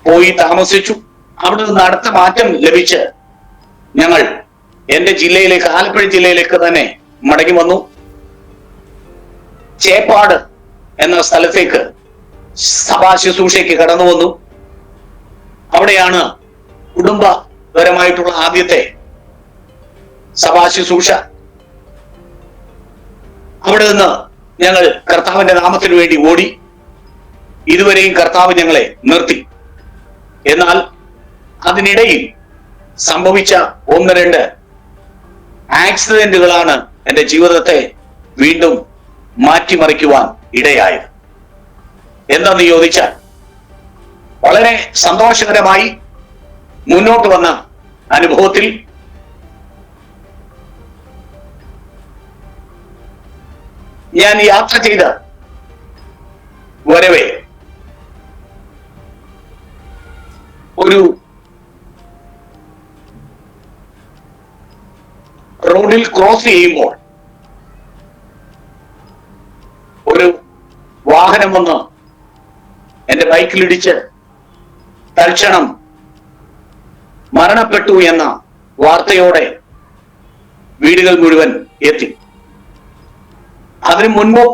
പോയി താമസിച്ചു. അവിടെ നിന്ന് അടുത്ത മാറ്റം ലഭിച്ച് ഞങ്ങൾ എൻ്റെ ജില്ലയിലേക്ക്, ആലപ്പുഴ ജില്ലയിലേക്ക് തന്നെ മടങ്ങി വന്നു. ചേപ്പാട് എന്ന സ്ഥലത്തേക്ക് സഭാ ശുശ്രൂഷയ്ക്ക് കടന്നു വന്നു. അവിടെയാണ് കുടുംബപരമായിട്ടുള്ള ആദ്യത്തെ സഭാ ശുശ്രൂഷ. അവിടെ നിന്ന് ഞങ്ങൾ കർത്താവിന്റെ നാമത്തിന് വേണ്ടി ഓടി. ഇതുവരെയും കർത്താവ് ഞങ്ങളെ നിർത്തി. എന്നാൽ അതിനിടയിൽ സംഭവിച്ച 1-2 ആക്സിഡന്റുകളാണ് എൻ്റെ ജീവിതത്തെ വീണ്ടും മാറ്റിമറിക്കുവാൻ ഇടയായത്. എന്താന്ന് ചോദിച്ചാൽ, വളരെ സന്തോഷകരമായി മുന്നോട്ട് വന്ന അനുഭവത്തിൽ ഞാൻ യാത്ര ചെയ്ത് വരവേ ഒരു റോഡിൽ ക്രോസ് ചെയ്യുമ്പോൾ ഒരു വാഹനം വന്ന് എന്റെ ബൈക്കിലിടിച്ച് തൽക്ഷണം മരണപ്പെട്ടു എന്ന വാർത്തയോടെ വീടുകൾ മുഴുവൻ എത്തി. അതിനു മുൻപ്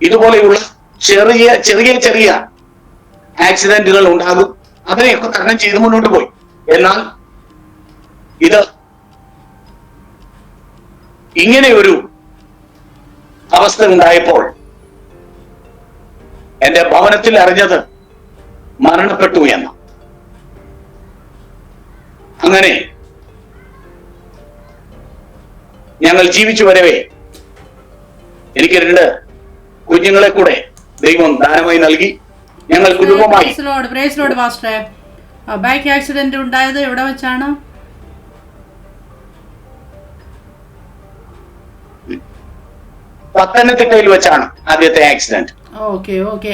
ഇതുപോലെയുള്ള ചെറിയ ചെറിയ ചെറിയ ആക്സിഡന്റുകൾ ഉണ്ടാകും. അതിനെയൊക്കെ തരണം ചെയ്ത് മുന്നോട്ട് പോയി. എന്നാൽ ഇത് ഇങ്ങനെ ഒരു അവസ്ഥ ഉണ്ടായപ്പോൾ എന്റെ ഭവനത്തിൽ അറിഞ്ഞത് മരണപ്പെട്ടു എന്ന്. അങ്ങനെ ഞങ്ങൾ ജീവിച്ചു വരവേ എനിക്ക് 2 കുഞ്ഞുങ്ങളെ കൂടെ ദൈവം ദാനമായി നൽകി. ഞങ്ങൾ കുടുംബമായി. ബൈക്ക് ആക്സിഡന്റ് ഉണ്ടായത് എവിടെ വെച്ചാണ്? പത്തനംതിട്ടയിൽ വെച്ചാണ് ആദ്യത്തെ ആക്സിഡന്റ്. Okay okay.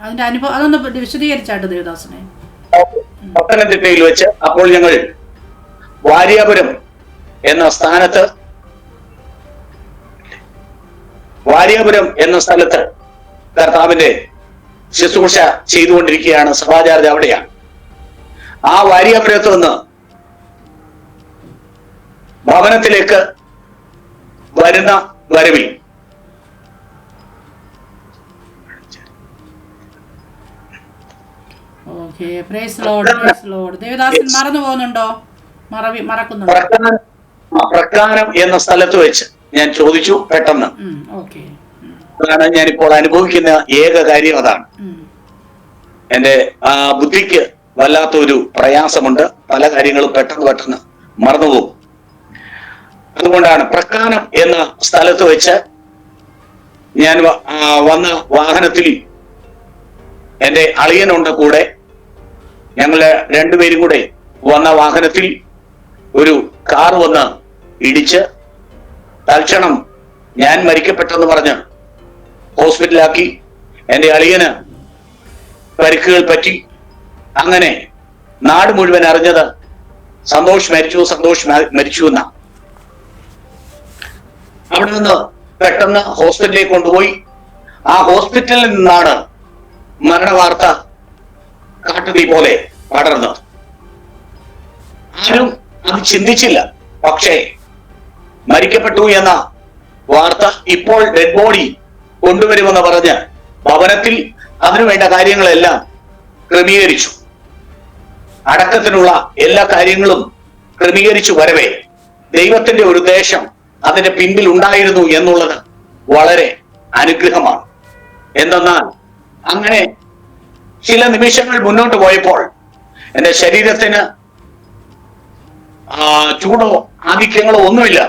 അതിന്റെ അനുഭവം അതൊന്ന് വിശദീകരിച്ചാട്ട് ദേവദാസനെ. പത്തനംതിട്ടയിൽ വെച്ച് അപ്പോൾ ഞങ്ങൾ വാര്യാപുരം എന്ന സ്ഥലത്ത് കർത്താവിന്റെ ശുശ്രൂഷ ചെയ്തുകൊണ്ടിരിക്കുകയാണ്. സഭാചാർജ് അവിടെയാണ്. ആ വാര്യാപുരത്ത് നിന്ന് ഭവനത്തിലേക്ക് വരുന്ന വരവിൽ ദേവദാസൻ മറന്നു പോകുന്നുണ്ടോ? മറക്കുന്നുണ്ടോ? പ്രക്കാനം എന്ന സ്ഥലത്ത് വെച്ച് ഞാൻ ചോദിച്ചു പെട്ടെന്ന്. അതാണ് ഞാനിപ്പോൾ അനുഭവിക്കുന്ന ഏക കാര്യം. അതാണ് എന്റെ ബുദ്ധിക്ക് വല്ലാത്തൊരു പ്രയാസമുണ്ട്. പല കാര്യങ്ങളും പെട്ടെന്ന് മറന്നുപോകും. അതുകൊണ്ടാണ് പ്രക്കാനം എന്ന സ്ഥലത്ത് വെച്ച് ഞാൻ വന്ന വാഹനത്തിൽ എന്റെ അളിയനുണ്ട് കൂടെ. ഞങ്ങള് രണ്ടുപേരും കൂടെ വന്ന വാഹനത്തിൽ ഒരു കാർ വന്ന് ഇടിച്ച് തൽക്ഷണം ഞാൻ മരിക്കപ്പെട്ടെന്ന് പറഞ്ഞ് ഹോസ്പിറ്റലാക്കി. എന്റെ അളിയന് പരിക്കുകൾ പറ്റി. അങ്ങനെ നാട് മുഴുവൻ അറിഞ്ഞത് സന്തോഷ് മരിച്ചു എന്ന. അവിടെ നിന്ന് പെട്ടെന്ന് ഹോസ്പിറ്റലിലേക്ക് കൊണ്ടുപോയി. ആ ഹോസ്പിറ്റലിൽ നിന്നാണ് മരണവാർത്ത കാട്ടുതീ പോലെ പടർന്നത്. ആരും അത് ചിന്തിച്ചില്ല. പക്ഷേ മരിക്കപ്പെട്ടു എന്ന വാർത്ത ഇപ്പോൾ ഡെഡ് ബോഡി കൊണ്ടുവരുമെന്ന് പറഞ്ഞ് ഭവനത്തിൽ അതിനുവേണ്ട കാര്യങ്ങളെല്ലാം ക്രമീകരിച്ചു. അടക്കത്തിനുള്ള എല്ലാ കാര്യങ്ങളും ക്രമീകരിച്ചു വരവേ ദൈവത്തിന്റെ ഒരു ഉദ്ദേശം അതിന്റെ പിന്നിൽ ഉണ്ടായിരുന്നു എന്നുള്ളത് വളരെ അനുഗ്രഹമാണ്. എന്തെന്നാൽ അങ്ങനെ ചില നിമിഷങ്ങൾ മുന്നോട്ട് പോയപ്പോൾ എന്റെ ശരീരത്തിന് ചൂടോ ആധിക്യങ്ങളോ ഒന്നുമില്ല.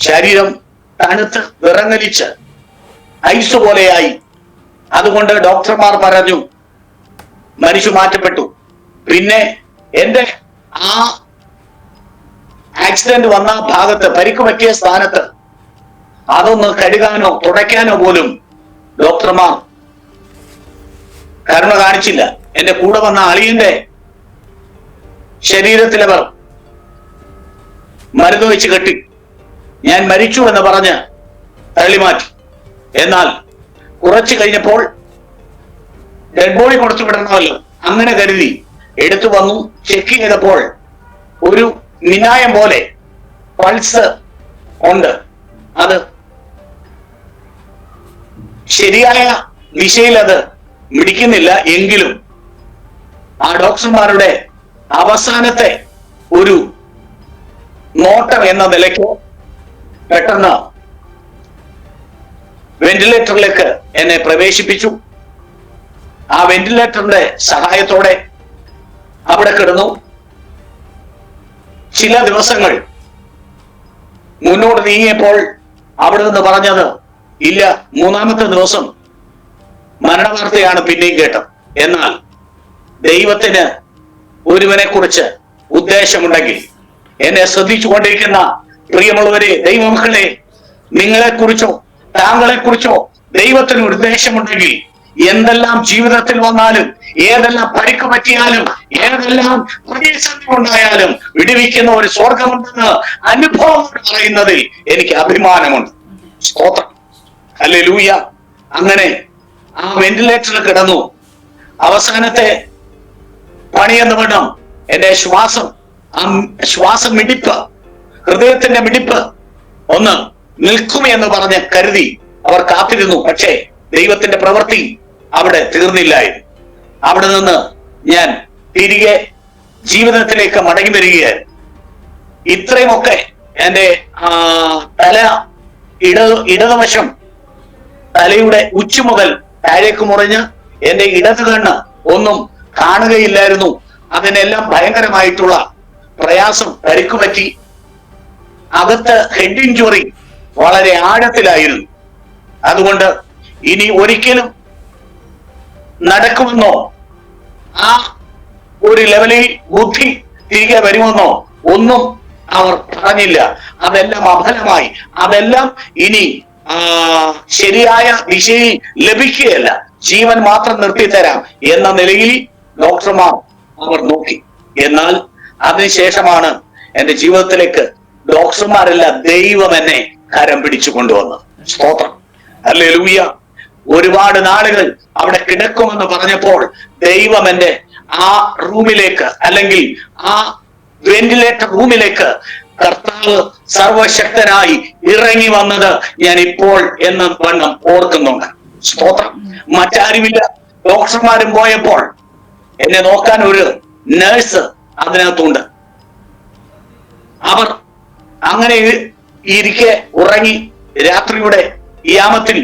ശരീരം തണുത്ത് വിറങ്ങലിച്ച് ഐസ് പോലെയായി. അതുകൊണ്ട് ഡോക്ടർമാർ പറഞ്ഞു മരിച്ചു മാറ്റപ്പെട്ടു. പിന്നെ എന്റെ ആ ആക്സിഡന്റ് വന്ന ഭാഗത്ത്, പരിക്ക് പറ്റിയ സ്ഥാനത്ത് അതൊന്ന് കഴുകാനോ തുടയ്ക്കാനോ പോലും ഡോക്ടർമാർ കരുണ കാണിച്ചില്ല. എന്റെ കൂടെ വന്ന അളിയന്റെ ശരീരത്തിലവർ മരുന്ന് വെച്ച് കെട്ടി. ഞാൻ മരിച്ചു എന്ന് പറഞ്ഞ് തള്ളിമാറ്റി. എന്നാൽ കുറച്ചു കഴിഞ്ഞപ്പോൾ ഡെഡ് ബോഡി കൊടുത്തു വിടണമല്ലോ, അങ്ങനെ കരുതി എടുത്തു വന്നു. ചെക്ക് ചെയ്തപ്പോൾ ഒരു മിനായം പോലെ പൾസ് ഉണ്ട്. അത് ശരിയായ ദിശയിൽ അത് മിടിക്കുന്നില്ല. എങ്കിലും ആ ഡോക്ടർമാരുടെ അവസാനത്തെ ഒരു നോട്ടം എന്ന നിലയ്ക്ക് പെട്ടെന്ന് വെന്റിലേറ്ററിലേക്ക് എന്നെ പ്രവേശിപ്പിച്ചു. ആ വെന്റിലേറ്ററിന്റെ സഹായത്തോടെ അവിടെ കിടന്നു. ചില ദിവസങ്ങൾ മുന്നോട്ട് നീങ്ങിയപ്പോൾ അവിടെ നിന്ന് പറഞ്ഞത് ഇല്ല, മൂന്നാമത്തെ ദിവസം മരണവാർത്തയാണ് പിന്നെയും കേട്ടത്. എന്നാൽ ദൈവത്തിന് ഒരുവനെ കുറിച്ച് ഉദ്ദേശമുണ്ടെങ്കിൽ, എന്നെ ശ്രദ്ധിച്ചു കൊണ്ടിരിക്കുന്ന പ്രിയമുള്ളവരെ, ദൈവമക്കളെ, നിങ്ങളെ കുറിച്ചോ താങ്കളെ കുറിച്ചോ ദൈവത്തിന് ഒരു ഉദ്ദേശമുണ്ടെങ്കിൽ എന്തെല്ലാം ജീവിതത്തിൽ വന്നാലും, ഏതെല്ലാം പരിക്ക് പറ്റിയാലും, ഏതെല്ലാം പ്രതിസന്ധി ഉണ്ടായാലും വിടുവിക്കുന്ന ഒരു സ്വർഗമുണ്ടെന്ന് അനുഭവം പറയുന്നതിൽ എനിക്ക് അഭിമാനമുണ്ട്. സ്തോത്രം, ഹല്ലേലൂയ. അങ്ങനെ ആ വെന്റിലേറ്ററിൽ കിടന്നു. അവസാനത്തെ പണിയെന്ന് വേണം എന്റെ ശ്വാസം മിടിപ്പ്, ഹൃദയത്തിന്റെ മിടിപ്പ് ഒന്ന് നിൽക്കുമെന്ന് പറഞ്ഞ് കരുതി അവർ കാത്തിരുന്നു. പക്ഷേ ദൈവത്തിന്റെ പ്രവൃത്തി അവിടെ തീർന്നില്ലായിരുന്നു. അവിടെ നിന്ന് ഞാൻ തിരികെ ജീവിതത്തിലേക്ക് മടങ്ങി വരികയായിരുന്നു. ഇത്രയുമൊക്കെ എന്റെ തല ഇടതുവശം തലയുടെ ഉച്ച മുതൽ താഴേക്ക് മുറിഞ്ഞ് എന്റെ ഇടത് കണ്ണ് ഒന്നും കാണുകയില്ലായിരുന്നു. അതിനെല്ലാം ഭയങ്കരമായിട്ടുള്ള പ്രയാസം, പരിക്കുപറ്റി. അകത്ത് ഹെഡ് ഇഞ്ചുറി വളരെ ആഴത്തിലായിരുന്നു. അതുകൊണ്ട് ഇനി ഒരിക്കലും നടക്കുമെന്നോ ആ ഒരു ലെവലിൽ ബുദ്ധി തിരികെ വരുമെന്നോ ഒന്നും അവർ പറഞ്ഞില്ല. അതെല്ലാം അഫലമായി. അതെല്ലാം ഇനി ശരിയായ ദിശയിൽ ലഭിക്കുകയല്ല, ജീവൻ മാത്രം നിർത്തിത്തരാം എന്ന നിലയിൽ ഡോക്ടർമാർ അവർ നോക്കി. എന്നാൽ അതിനുശേഷമാണ് എന്റെ ജീവിതത്തിലേക്ക് ഡോക്ടർമാരല്ല, ദൈവം എന്നെ കരം പിടിച്ചു കൊണ്ടുവന്നത്. സ്തോത്രം, ഹല്ലേലൂയ. ഒരുപാട് നാളുകൾ അവിടെ കിടക്കുമെന്ന് പറഞ്ഞപ്പോൾ ദൈവം എന്റെ ആ റൂമിലേക്ക്, അല്ലെങ്കിൽ ആ വെന്റിലേറ്റർ റൂമിലേക്ക് കർത്താവ് സർവശക്തനായി ഇറങ്ങി വന്നത് ഞാൻ ഇപ്പോൾ എന്ന വണ്ണം ഓർക്കുന്നുണ്ട്. സ്തോത്രം. മറ്റാരുമില്ല. ഡോക്ടർമാരും പോയപ്പോൾ എന്നെ നോക്കാൻ ഒരു നേഴ്സ് അതിനകത്തുണ്ട്. അവർ അങ്ങനെ ഇരിക്കെ ഉറങ്ങി. രാത്രിയുടെ യാമത്തിൽ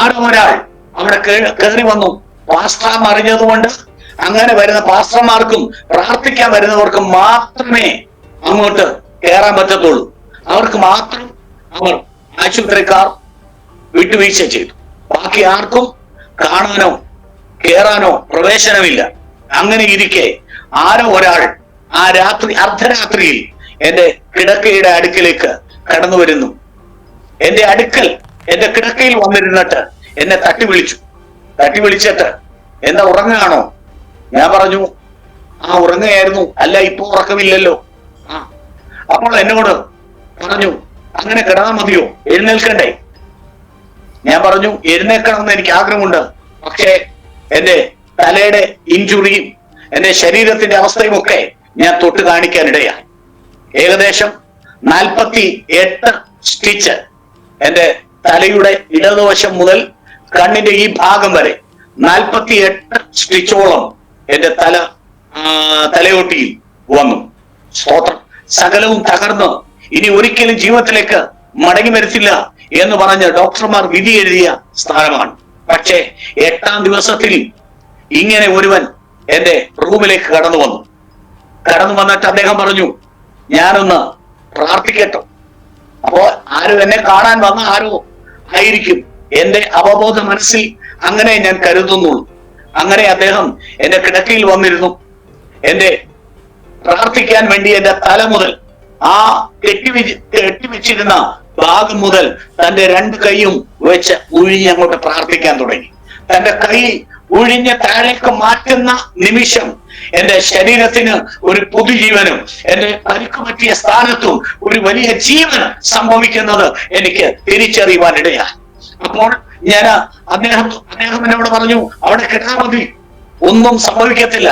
ആരൊരാൾ അവിടെ കയറി വന്നു. പാസ്റ്റർ അറിഞ്ഞതുകൊണ്ട് അങ്ങനെ വരുന്ന പാസ്റ്റർമാർക്കും പ്രാർത്ഥിക്കാൻ വരുന്നവർക്കും മാത്രമേ അങ്ങോട്ട് കയറാൻ പറ്റത്തുള്ളൂ. അവർക്ക് മാത്രം അവർ ആശുപത്രിക്കാർ വിട്ടുവീഴ്ച ചെയ്തു. ബാക്കി ആർക്കും കാണാനോ കയറാനോ പ്രവേശനമില്ല. അങ്ങനെ ഇരിക്കെ ആരോ ഒരാൾ ആ അർദ്ധരാത്രിയിൽ എന്റെ കിടക്കയുടെ അടുക്കിലേക്ക് കടന്നു വരുന്നു. എന്റെ കിടക്കയിൽ വന്നിരുന്നിട്ട് എന്നെ തട്ടി വിളിച്ചിട്ട് എന്താ ഉറങ്ങുകയാണോ? ഞാൻ പറഞ്ഞു ഉറങ്ങുകയായിരുന്നു. അല്ല, ഇപ്പൊ ഉറക്കമില്ലല്ലോ. അപ്പോൾ എന്നോട് പറഞ്ഞു, അങ്ങനെ കിടന്നാൽ മതിയോ, എഴുന്നേൽക്കണ്ടേ? ഞാൻ പറഞ്ഞു, എഴുന്നേൽക്കണമെന്ന് എനിക്ക് ആഗ്രഹമുണ്ട്, പക്ഷേ എന്റെ തലയുടെ ഇഞ്ചുറിയും എന്റെ ശരീരത്തിന്റെ അവസ്ഥയും ഒക്കെ ഞാൻ തൊട്ട് കാണിക്കാനിടയായി. ഏകദേശം 48 സ്റ്റിച്ച് എന്റെ തലയുടെ ഇടതുവശം മുതൽ കണ്ണിന്റെ ഈ ഭാഗം വരെ 48 സ്റ്റിച്ചോളം എന്റെ തലയോട്ടിയിൽ വന്നു. സ്തോത്രം. സകലവും തകർന്ന് ഇനി ഒരിക്കലും ജീവിതത്തിലേക്ക് മടങ്ങി വരത്തില്ല എന്ന് പറഞ്ഞ് ഡോക്ടർമാർ വിധി എഴുതിയ സ്ഥാനമാണ്. പക്ഷേ 8ാം ദിവസത്തിൽ ഇങ്ങനെ ഒരുവൻ എന്റെ റൂമിലേക്ക് കടന്നു വന്നിട്ട് അദ്ദേഹം പറഞ്ഞു, ഞാനൊന്ന് പ്രാർത്ഥിക്കട്ടോ. അപ്പോ ആരും എന്നെ കാണാൻ വന്ന ആരോ ആയിരിക്കും, എന്റെ അവബോധ മനസ്സിൽ അങ്ങനെ ഞാൻ കരുതുന്നുള്ളൂ. അങ്ങനെ അദ്ദേഹം എന്റെ കിടക്കയിൽ വന്നിരുന്നു. എന്റെ പ്രാർത്ഥിക്കാൻ വേണ്ടി എന്റെ തല മുതൽ ആ കെട്ടിവെച്ചിരുന്ന ഭാഗം മുതൽ തന്റെ 2 കൈയും വെച്ച് ഉഴിഞ്ഞ് അങ്ങോട്ട് പ്രാർത്ഥിക്കാൻ തുടങ്ങി. തന്റെ കൈ ഉഴിഞ്ഞ് താഴേക്ക് മാറ്റുന്ന നിമിഷം എന്റെ ശരീരത്തിന് ഒരു പുതുജീവനും എന്റെ പരിക്ക് പറ്റിയ സ്ഥാനത്തും ഒരു വലിയ ജീവൻ സംഭവിക്കുന്നത് എനിക്ക് തിരിച്ചറിയുവാനിടയായി. അപ്പോൾ അദ്ദേഹം എന്നോട് പറഞ്ഞു, അവിടെ കിടന്നാൽ മതി, ഒന്നും സംഭവിക്കത്തില്ല.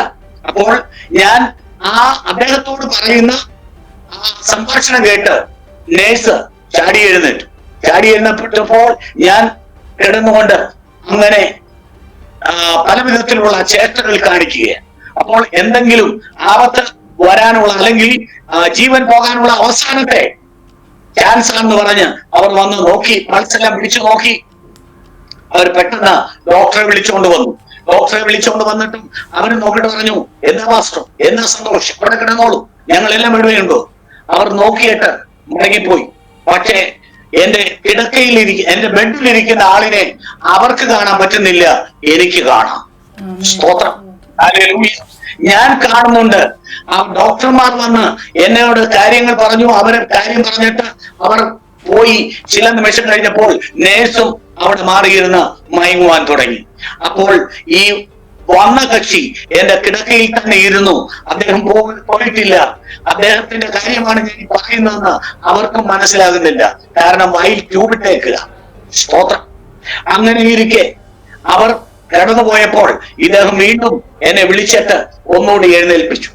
അപ്പോൾ ഞാൻ അദ്ദേഹത്തോട് പറയുന്ന സംഭാഷണം കേട്ട് നേഴ്സ് ചാടി എഴുന്നേറ്റപ്പോൾ ഞാൻ കിടന്നുകൊണ്ട് അങ്ങനെ പല വിധത്തിലുള്ള ചേഷ്ടകൾ കാണിക്കുകയാണ്. അപ്പോൾ എന്തെങ്കിലും ആപത്ത് വരാനുള്ള അല്ലെങ്കിൽ ജീവൻ പോകാനുള്ള അവസാനത്തെ ചാൻസ് ആണെന്ന് പറഞ്ഞ് അവർ വന്ന് നോക്കി, പൾസ് എല്ലാം പിടിച്ചു നോക്കി. അവർ പെട്ടെന്ന് ഡോക്ടറെ വിളിച്ചുകൊണ്ട് വന്നിട്ടും അവർ നോക്കിയിട്ട് പറഞ്ഞു, എന്താ മാസ്റ്റർ, എന്താ സന്തോഷം, അവിടെ കിടന്നോളൂ, ഞങ്ങളെല്ലാം ഇടുകയുണ്ടോ. അവർ നോക്കിയിട്ട് മടങ്ങിപ്പോയി. പക്ഷേ എന്റെ എന്റെ ബെഡിലിരിക്കുന്ന ആളിനെ അവർക്ക് കാണാൻ പറ്റുന്നില്ല, എനിക്ക് കാണാം. സ്തോത്രം. ഞാൻ കാണുന്നുണ്ട്. ആ ഡോക്ടർമാർ വന്ന് എന്നോട് കാര്യങ്ങൾ പറഞ്ഞു. അവരെ കാര്യം പറഞ്ഞിട്ട് അവർ പോയി. ചില നിമിഷം കഴിഞ്ഞപ്പോൾ നേഴ്സും അവിടെ മാറിയിരുന്ന് മയങ്ങുവാൻ തുടങ്ങി. അപ്പോൾ ഈ വന്ന കക്ഷി എന്റെ കിടക്കയിൽ തന്നെ ഇരുന്നു. അദ്ദേഹം പോയിട്ടില്ല. അദ്ദേഹത്തിന്റെ കാര്യമാണ് ഞാൻ പറയുന്നതെന്ന് അവർക്കും മനസ്സിലാകുന്നില്ല. കാരണം വായിൽ ട്യൂബിട്ടേക്കുക. സ്തോത്രം. അങ്ങനെ ഇരിക്കെ അവർ കടന്നുപോയപ്പോൾ ഇദ്ദേഹം വീണ്ടും എന്നെ വിളിച്ചിട്ട് ഒന്നുകൂടി എഴുന്നേൽപ്പിച്ചിട്ട്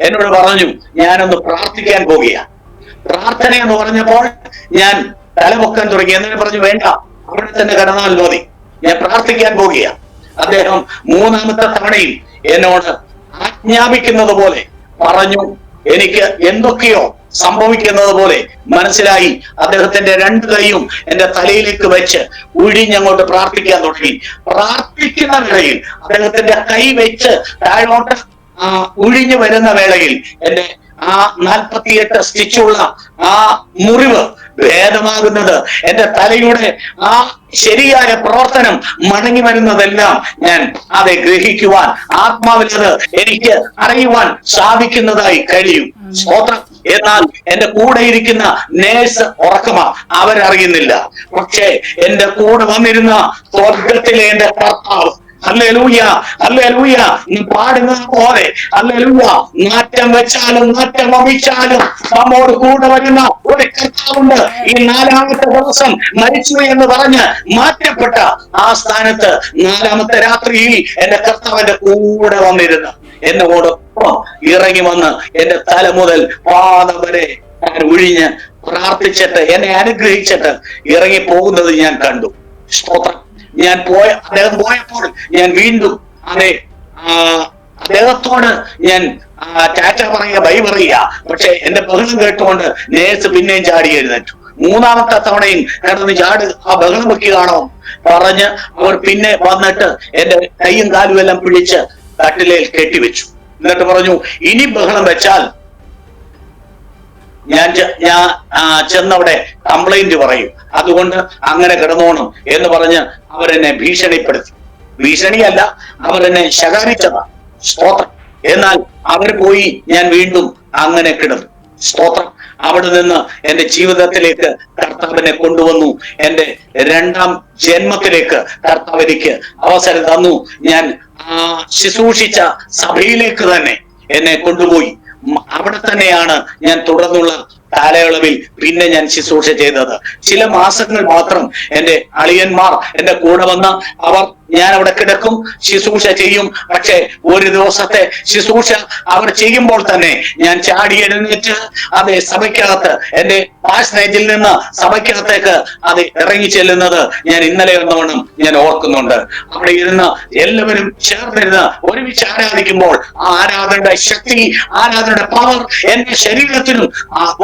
എന്നോട് പറഞ്ഞു, ഞാനൊന്ന് പ്രാർത്ഥിക്കാൻ പോകുകയാണ്. പ്രാർത്ഥന എന്ന് പറഞ്ഞപ്പോൾ ഞാൻ തലപൊക്കാൻ തുടങ്ങി. എന്നിട്ട് പറഞ്ഞു, വേണ്ട, അവിടെ തന്നെ കിടന്നാൽ മതി, ഞാൻ പ്രാർത്ഥിക്കാൻ പോകുകയാണ്. അദ്ദേഹം 3ാമത്തെ തവണയിൽ എന്നോട് ആജ്ഞാപിക്കുന്നത് പോലെ പറഞ്ഞു. എനിക്ക് എന്തൊക്കെയോ സംഭവിക്കുന്നത് പോലെ മനസ്സിലായി. അദ്ദേഹത്തിന്റെ 2 കൈയും എന്റെ തലയിലേക്ക് വെച്ച് ഉഴിഞ്ഞങ്ങോട്ട് പ്രാർത്ഥിക്കാൻ തുടങ്ങി. പ്രാർത്ഥിക്കുന്ന വേളയിൽ അദ്ദേഹത്തിന്റെ കൈ വെച്ച് താഴോട്ട് ഉഴിഞ്ഞു വരുന്ന വേളയിൽ എന്റെ 48 സ്റ്റിച്ചുള്ള മുറിവ് ഭേദമാകുന്നത്, എന്റെ തലയുടെ ശരിയായ പ്രവർത്തനം മടങ്ങി വരുന്നതെല്ലാം ഞാൻ അത് ഗ്രഹിക്കുവാൻ, ആത്മാവിൽ അത് എനിക്ക് അറിയുവാൻ സാധിക്കുന്നതായി കഴിയും. സ്തോത്രം. എന്നാൽ എന്റെ കൂടെ ഇരിക്കുന്ന നേഴ്സ് ഉറക്കമാ, അവരറിയുന്നില്ല. പക്ഷേ എന്റെ കൂടെ വന്നിരുന്ന സ്വർഗത്തിലെ എന്റെ കർത്താവ്, ഹല്ലേലൂയ, ഹല്ലേലൂയ, നീ പാടുന്നത് പോലെ ഹല്ലേലൂയ, നാറ്റം വെച്ചാലും നാറ്റം വമിച്ചാലും നമ്മോട് കൂടെ വരുന്ന ഒരു കർത്താവുണ്ട്. ഈ 4ാമത്തെ ദിവസം മരിച്ചു എന്ന് പറഞ്ഞ് മാറ്റപ്പെട്ട ആ സ്ഥാനത്ത് 4ാമത്തെ രാത്രിയിൽ എന്റെ കർത്താവിന്റെ കൂടെ വന്നിരുന്നു. എന്നോടൊപ്പം ഇറങ്ങി വന്ന് എന്റെ തല മുതൽ പാദം വരെ ഒഴിഞ്ഞ് പ്രാർത്ഥിച്ചിട്ട് എന്നെ അനുഗ്രഹിച്ചിട്ട് ഇറങ്ങി പോകുന്നത് ഞാൻ കണ്ടു. സ്തോത്രം. അദ്ദേഹം പോയപ്പോൾ ഞാൻ വീണ്ടും അദ്ദേഹത്തോട് ഞാൻ ടാറ്റ പറയുക, ബൈ പറയുക. പക്ഷെ എന്റെ ബഹളം കേട്ടുകൊണ്ട് നേഴ്സ് പിന്നെയും ചാടി എഴുന്നേറ്റു. 3ാമത്തെ തവണയും കിടന്ന് ആ ബഹളം വെക്കുകയാണോ പറഞ്ഞ് അവർ പിന്നെ വന്നിട്ട് എന്റെ കൈയും കാലും എല്ലാം പിടിച്ച് കട്ടിലേൽ കെട്ടിവെച്ചു. എന്നിട്ട് പറഞ്ഞു, ഇനി ബഹളം വെച്ചാൽ ഞാൻ ചെന്നവിടെ കംപ്ലൈന്റ് പറയും, അതുകൊണ്ട് അങ്ങനെ കിടന്നോണം എന്ന് പറഞ്ഞ് അവരെന്നെ ഭീഷണിപ്പെടുത്തി. ഭീഷണിയല്ല, അവരെന്നെ ശകാരിച്ചതാ. സ്തോത്രം. എന്നാൽ അവർ പോയി, ഞാൻ വീണ്ടും അങ്ങനെ കിടന്നു. സ്തോത്രം. അവിടെ നിന്ന് എന്റെ ജീവിതത്തിലേക്ക് കർത്താവിനെ കൊണ്ടുവന്നു. എന്റെ രണ്ടാം ജന്മത്തിലേക്ക് കർത്താവ് എനിക്ക് അവസരം തന്നു. ഞാൻ ശുശ്രൂഷിച്ച സഭയിലേക്ക് തന്നെ എന്നെ കൊണ്ടുപോയി. അവിടെ തന്നെയാണ് ഞാൻ തുടർന്നുള്ള കാലയളവിൽ പിന്നെ ഞാൻ ശുശ്രൂഷ ചെയ്തത്. ചില മാസങ്ങൾ മാത്രം എന്റെ അളിയന്മാർ എന്റെ കൂടെ വന്ന് ഞാൻ അവിടെ കിടക്കും, ശുശ്രൂഷ ചെയ്യും. പക്ഷെ ഒരു ദിവസത്തെ ശുശ്രൂഷ അവർ ചെയ്യുമ്പോൾ തന്നെ ഞാൻ ചാടി എഴുന്നേറ്റ് അത് സഭയ്ക്കകത്ത്, എന്റെ പാഷനേജിൽ നിന്ന് സഭയ്ക്കകത്തേക്ക് അത് ഇറങ്ങി ചെല്ലുന്നത് ഞാൻ ഇന്നലെ ഒന്നവണ്ണം ഞാൻ ഓർക്കുന്നുണ്ട്. അവിടെ ഇരുന്ന് എല്ലാവരും ചേർന്നിരുന്ന് ഒരുമിച്ച് ആരാധിക്കുമ്പോൾ ആരാധനയുടെ ശക്തി, ആരാധനയുടെ പവർ എന്റെ ശരീരത്തിലും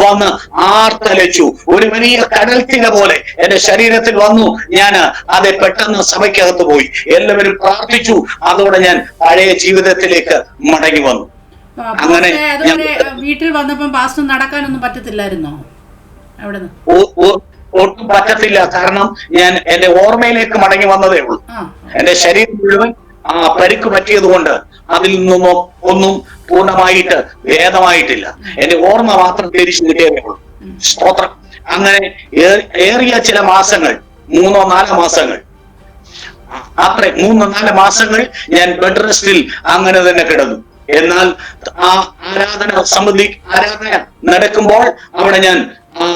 വന്ന് ആർത്തലച്ചു. ഒരു വലിയ കടൽത്തിര പോലെ എന്റെ ശരീരത്തിൽ വന്നു. ഞാൻ അത് പെട്ടെന്ന് സഭയ്ക്കകത്ത് പോയി. എല്ലാവരും പ്രാർത്ഥിച്ചു. അതോടെ ഞാൻ പഴയ ജീവിതത്തിലേക്ക് മടങ്ങി വന്നു. അങ്ങനെ വീട്ടിൽ വന്നപ്പോൾ പാസ്റ്റർ നടക്കാനൊന്നും പറ്റത്തില്ലായിരുന്നോ? ഒട്ടും പറ്റത്തില്ല. കാരണം ഞാൻ എന്റെ ഓർമ്മയിലേക്ക് മടങ്ങി വന്നതേ ഉള്ളൂ. എന്റെ ശരീരം മുഴുവൻ പരിക്ക് പറ്റിയത് കൊണ്ട് അതിൽ നിന്നും ഒന്നും പൂർണ്ണമായിട്ട് ഭേദമായിട്ടില്ല. എന്റെ ഓർമ്മ മാത്രം തിരിച്ചു കിട്ടിയതേ ഉള്ളൂ. സ്തോത്രം. അങ്ങനെ ഏറിയ ചില മാസങ്ങൾ, 3-4 മാസങ്ങൾ, അത്ര 3-4 മാസങ്ങൾ ഞാൻ ബെഡ് റെസ്റ്റിൽ അങ്ങനെ തന്നെ കിടന്നു. എന്നാൽ ആരാധന നടക്കുമ്പോൾ അവിടെ ഞാൻ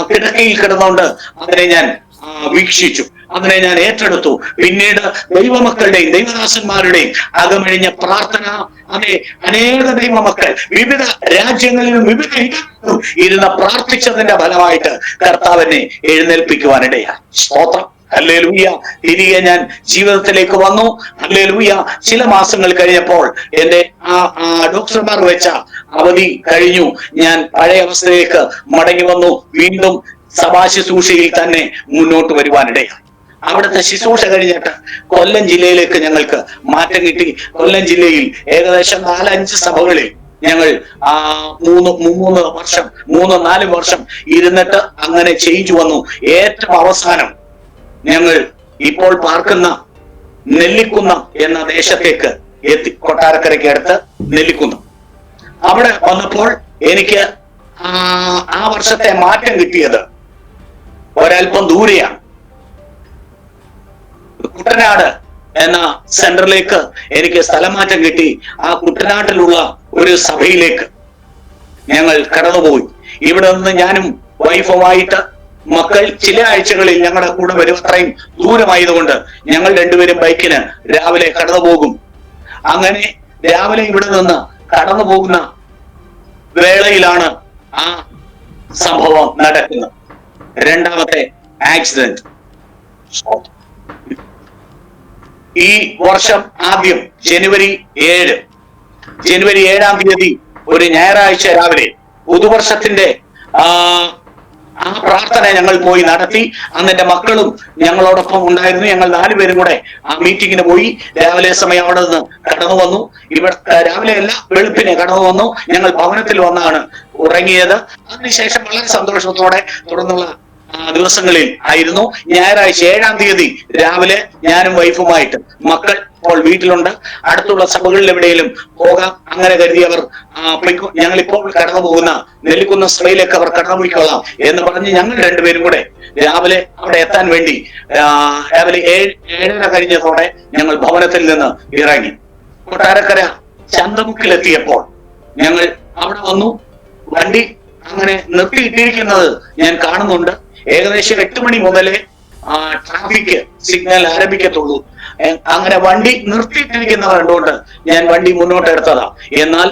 കിടക്കയിൽ കിടന്നുകൊണ്ട് അതിനെ ഞാൻ വീക്ഷിച്ചു, അതിനെ ഞാൻ ഏറ്റെടുത്തു. പിന്നീട് ദൈവമക്കളുടെയും ദൈവദാസന്മാരുടെയും അകമഴിഞ്ഞ പ്രാർത്ഥന, അതെ, അനേക ദൈവമക്കൾ വിവിധ രാജ്യങ്ങളിലും വിവിധ ഇടങ്ങളിലും ഇരുന്ന് പ്രാർത്ഥിച്ചതിന്റെ ഫലമായിട്ട് കർത്താവിനെ എഴുന്നേൽപ്പിക്കുവാനിടയായി. സ്തോത്രം. ഹല്ലേലൂയ. തിരികെ ഞാൻ ജീവിതത്തിലേക്ക് വന്നു. ഹല്ലേലൂയ. ചില മാസങ്ങൾ കഴിഞ്ഞപ്പോൾ എന്റെ ഡോക്ടർമാർ വെച്ച അവധി കഴിഞ്ഞു. ഞാൻ പഴയ അവസ്ഥയിലേക്ക് മടങ്ങി വന്നു. വീണ്ടും സഭാ ശുശ്രൂഷയിൽ തന്നെ മുന്നോട്ട് വരുവാനിടയായി. അവിടുത്തെ ശുശ്രൂഷ കഴിഞ്ഞിട്ട് കൊല്ലം ജില്ലയിലേക്ക് ഞങ്ങൾക്ക് മാറ്റം കിട്ടി. കൊല്ലം ജില്ലയിൽ ഏകദേശം 4-5 സഭകളിൽ ഞങ്ങൾ 3-4 വർഷം ഇരുന്നിട്ട് അങ്ങനെ ചെയ്യിച്ചു വന്നു. ഏറ്റവും അവസാനം ഞങ്ങൾ ഇപ്പോൾ പാർക്കുന്ന നെല്ലിക്കുന്നം എന്ന ദേശത്തേക്ക് എത്തി. കൊട്ടാരക്കരയ്ക്ക് അടുത്ത് നെല്ലിക്കുന്നം. അവിടെ വന്നപ്പോൾ എനിക്ക് ആ വർഷത്തെ മാറ്റം കിട്ടിയത് ഒരൽപ്പം ദൂരെയാണ്. കുട്ടനാട് എന്ന സെന്ററിലേക്ക് എനിക്ക് സ്ഥലമാറ്റം കിട്ടി. ആ കുട്ടനാട്ടിലുള്ള ഒരു സഭയിലേക്ക് ഞങ്ങൾ കടന്നുപോയി. ഇവിടെ നിന്ന് ഞാനും വൈഫുമായിട്ട്, മക്കൾ ചില ആഴ്ചകളിൽ ഞങ്ങളുടെ കൂടെ വരും. അത്രയും ദൂരമായതുകൊണ്ട് ഞങ്ങൾ രണ്ടുപേരും ബൈക്കിന് രാവിലെ കടന്നു പോകും. അങ്ങനെ രാവിലെ ഇവിടെ നിന്ന് കടന്നു പോകുന്ന വേളയിലാണ് ആ സംഭവം നടക്കുന്നത്. രണ്ടാമത്തെ ആക്സിഡന്റ്. ഈ വർഷം ആദ്യം ജനുവരി 7-ാം തീയതി ഒരു ഞായറാഴ്ച രാവിലെ പുതുവർഷത്തിന്റെ ആ പ്രാർത്ഥന ഞങ്ങൾ പോയി നടത്തി. അന്ന് എന്റെ മക്കളും ഞങ്ങളോടൊപ്പം ഉണ്ടായിരുന്നു. ഞങ്ങൾ 4 പേരും കൂടെ ആ മീറ്റിങ്ങിന് പോയി. രാവിലെ സമയം അവിടെ നിന്ന് കടന്നു വന്നു. ഇവിടെ രാവിലെ വെളുപ്പിനെ കടന്നു വന്നു. ഞങ്ങൾ ഭവനത്തിൽ വന്നാണ് ഉറങ്ങിയത്. അതിനുശേഷം വളരെ സന്തോഷത്തോടെ തുടർന്നുള്ള ദിവസങ്ങളിൽ ആയിരുന്നു. ഞായറാഴ്ച 7-ാം തീയതി രാവിലെ ഞാനും വൈഫുമായിട്ട്, മക്കൾ ഇപ്പോൾ വീട്ടിലുണ്ട്, അടുത്തുള്ള സഭകളിൽ എവിടെയെങ്കിലും പോകാം അങ്ങനെ കരുതിയവർ ഞങ്ങൾ ഇപ്പോൾ കടന്നു പോകുന്ന നെല്ലിക്കുന്ന സഭയിലേക്ക് അവർ കടന്നു പോയിക്കൊള്ളാം എന്ന് പറഞ്ഞ് ഞങ്ങൾ രണ്ടുപേരും കൂടെ രാവിലെ അവിടെ എത്താൻ വേണ്ടി രാവിലെ 7:30 കഴിഞ്ഞതോടെ ഞങ്ങൾ ഭവനത്തിൽ നിന്ന് ഇറങ്ങി. കൊട്ടാരക്കര ചന്തമുക്കിലെത്തിയപ്പോൾ ഞങ്ങൾ അവിടെ വന്നു. വണ്ടി അങ്ങനെ നിർത്തിയിട്ടിരിക്കുന്നത് ഞാൻ കാണുന്നുണ്ട്. ഏകദേശം 8 മണി മുതലേ ട്രാഫിക് സിഗ്നൽ ആരംഭിക്കത്തുള്ളൂ. അങ്ങനെ വണ്ടി നിർത്തിയിട്ടിരിക്കുന്നത് കണ്ടുകൊണ്ട് ഞാൻ വണ്ടി മുന്നോട്ട് എടുത്തതാ. എന്നാൽ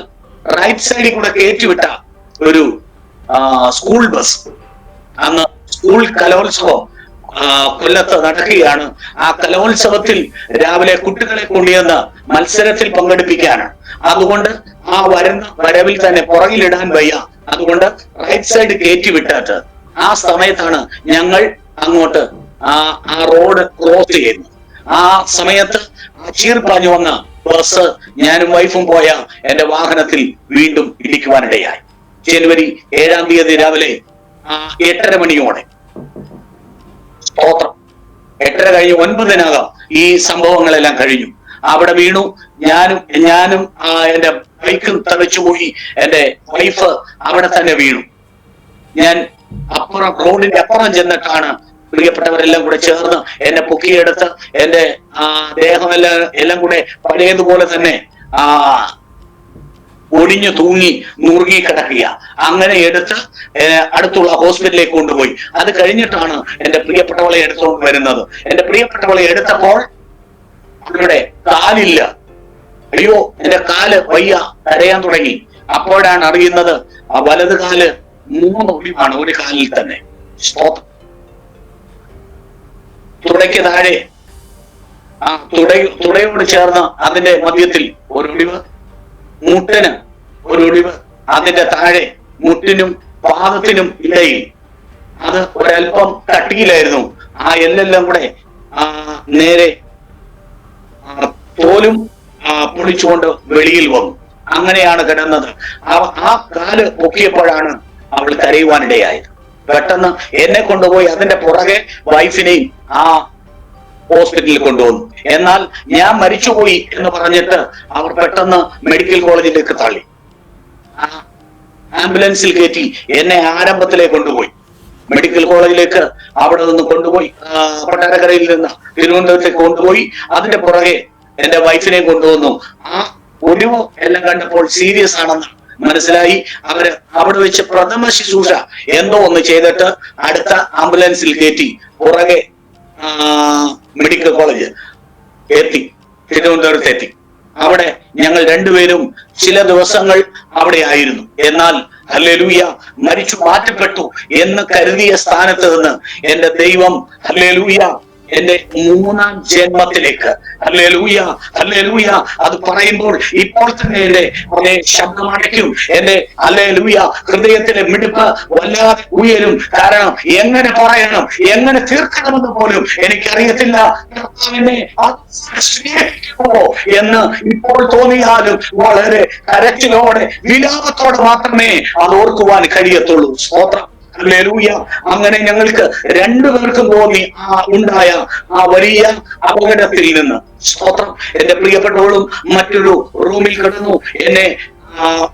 റൈറ്റ് സൈഡിൽ കൂടെ കയറ്റിവിട്ട ഒരു സ്കൂൾ ബസ്, അന്ന് സ്കൂൾ കലോത്സവം കൊല്ലത്ത് നടക്കുകയാണ്. ആ കലോത്സവത്തിൽ രാവിലെ കുട്ടികളെ കൊണ്ടുവന്ന് മത്സരത്തിൽ പങ്കെടുപ്പിക്കാനാണ്. അതുകൊണ്ട് ആ വരവിൽ തന്നെ പുറകിലിടാൻ വയ്യ. അതുകൊണ്ട് റൈറ്റ് സൈഡ് കയറ്റി വിട്ടിട്ട് ആ സമയത്താണ് ഞങ്ങൾ അങ്ങോട്ട് ആ റോഡ് ക്രോസ് ചെയ്യുന്നത്. ആ സമയത്ത് ചീർപ്പാഞ്ഞു വന്ന ബസ് ഞാനും വൈഫും പോയ എന്റെ വാഹനത്തിൽ വീണ്ടും ഇടിക്കുവാനിടയായി. ജനുവരി 7-ാം തീയതി രാവിലെ 8:30 മണിയോടെ, സ്തോത്രം, 8:30 കഴിഞ്ഞ് 9-നകം ഈ സംഭവങ്ങളെല്ലാം കഴിഞ്ഞു. അവിടെ വീണു. ഞാനും എന്റെ ബൈക്കും തെറിച്ചുപോയി. എന്റെ വൈഫ് അവിടെ തന്നെ വീണു. ഞാൻ റോഡിന്റെ അപ്പുറം ചെന്നിട്ടാണ് പ്രിയപ്പെട്ടവരെല്ലാം കൂടെ ചേർന്ന് എന്നെ പൊക്കിയെടുത്ത് എന്റെ ദേഹമെല്ലാം കൂടെ പഴയതുപോലെ തന്നെ ഒടിഞ്ഞു തൂങ്ങി നുറുങ്ങി കിടക്കുക. അങ്ങനെ എടുത്ത് അടുത്തുള്ള ഹോസ്പിറ്റലിലേക്ക് കൊണ്ടുപോയി. അത് കഴിഞ്ഞിട്ടാണ് എന്റെ പ്രിയപ്പെട്ടവളെ എടുത്തുകൊണ്ട് വരുന്നത്. എന്റെ പ്രിയപ്പെട്ടവളെ എടുത്തപ്പോൾ അവരുടെ കാലില്ല. അയ്യോ, എന്റെ കാല് വയ്യ, കരയാൻ തുടങ്ങി. അപ്പോഴാണ് അറിയുന്നത് ആ വലത് കാല് 3 ഒടിവാണ് ഒരു കാലിൽ തന്നെ. തുടയ്ക്ക് താഴെ തുടയോട് ചേർന്ന് അതിന്റെ മധ്യത്തിൽ ഒരൊടിവ്, മുട്ടിന് ഒരൊടിവ്, അതിന്റെ താഴെ മുട്ടിനും പാദത്തിനും ഇടയിൽ അത് ഒരല്പം കട്ടിയിലായിരുന്നു. ആ എല്ലെല്ലാം കൂടെ നേരെ തോലും പൊളിച്ചുകൊണ്ട് വെളിയിൽ വന്നു. അങ്ങനെയാണ് കിടന്നത്. ആ കാല് പൊക്കിയപ്പോഴാണ് അവൾ കരയുവാനിടയായത്. പെട്ടെന്ന് എന്നെ കൊണ്ടുപോയി അതിന്റെ പുറകെ വൈഫിനെയും ആ ഹോസ്പിറ്റലിൽ കൊണ്ടുവന്നു. എന്നാൽ ഞാൻ മരിച്ചുപോയി എന്ന് പറഞ്ഞിട്ട് അവർ പെട്ടെന്ന് മെഡിക്കൽ കോളേജിലേക്ക് തള്ളി. ആംബുലൻസിൽ കയറ്റി എന്നെ ആരംഭത്തിലേക്ക് കൊണ്ടുപോയി മെഡിക്കൽ കോളേജിലേക്ക്. അവിടെ നിന്ന് കൊണ്ടുപോയി കൊട്ടാരക്കരയിൽ നിന്ന് തിരുവനന്തപുരത്തേക്ക് കൊണ്ടുപോയി. അതിന്റെ പുറകെ എന്റെ വൈഫിനെ കൊണ്ടുവന്നു. ആ ഒടിവ് എല്ലാം കണ്ടപ്പോൾ സീരിയസ് ആണെന്ന് മനസ്സിലായി. അവര് അവിടെ വെച്ച് പ്രഥമ ശുശ്രൂഷ എന്തോ ഒന്ന് ചെയ്തിട്ട് അടുത്ത ആംബുലൻസിൽ കയറ്റി പുറകെ മെഡിക്കൽ കോളേജ് എത്തി, തിരുവനന്തപുരത്ത് എത്തി. അവിടെ ഞങ്ങൾ രണ്ടുപേരും ചില ദിവസങ്ങൾ അവിടെ ആയിരുന്നു. എന്നാൽ ഹല്ലേലൂയ, മരിച്ചു മാറ്റപ്പെട്ടു എന്ന് കരുതിയ സ്ഥാനത്ത് നിന്ന് എന്റെ ദൈവം ഹല്ലേലൂയ എന്റെ 3-ാം ജന്മത്തിലേക്ക്, ഹല്ലേലൂയ ഹല്ലേലൂയ, അത് പറയുമ്പോൾ ഇപ്പോൾ തന്നെ എന്റെ ശബ്ദമടയ്ക്കും. എന്റെ ഹല്ലേലൂയ ഹൃദയത്തിലെ മിടിപ്പ് വല്ലാതെ ഉയരും. കാരണം എങ്ങനെ പറയണം, എങ്ങനെ തീർക്കണമെന്ന് പോലും എനിക്കറിയത്തില്ല. എന്നെ സ്നേഹിക്കുമോ എന്ന് ഇപ്പോൾ തോന്നിയാലും വളരെ കരച്ചിലോടെ വിലാപത്തോടെ മാത്രമേ അത് ഓർക്കുവാൻ കഴിയത്തുള്ളൂ. സ്തോത്രം, ഹല്ലേലൂയ. അങ്ങനെ ഞങ്ങൾക്ക് രണ്ടുപേർക്കും തോന്നി ഉണ്ടായ ആ വലിയ അപകടത്തിൽ നിന്ന്. സ്തോത്രം, എന്റെ പ്രിയപ്പെട്ടവളും മറ്റൊരു റൂമിൽ കിടന്നു. എന്നെ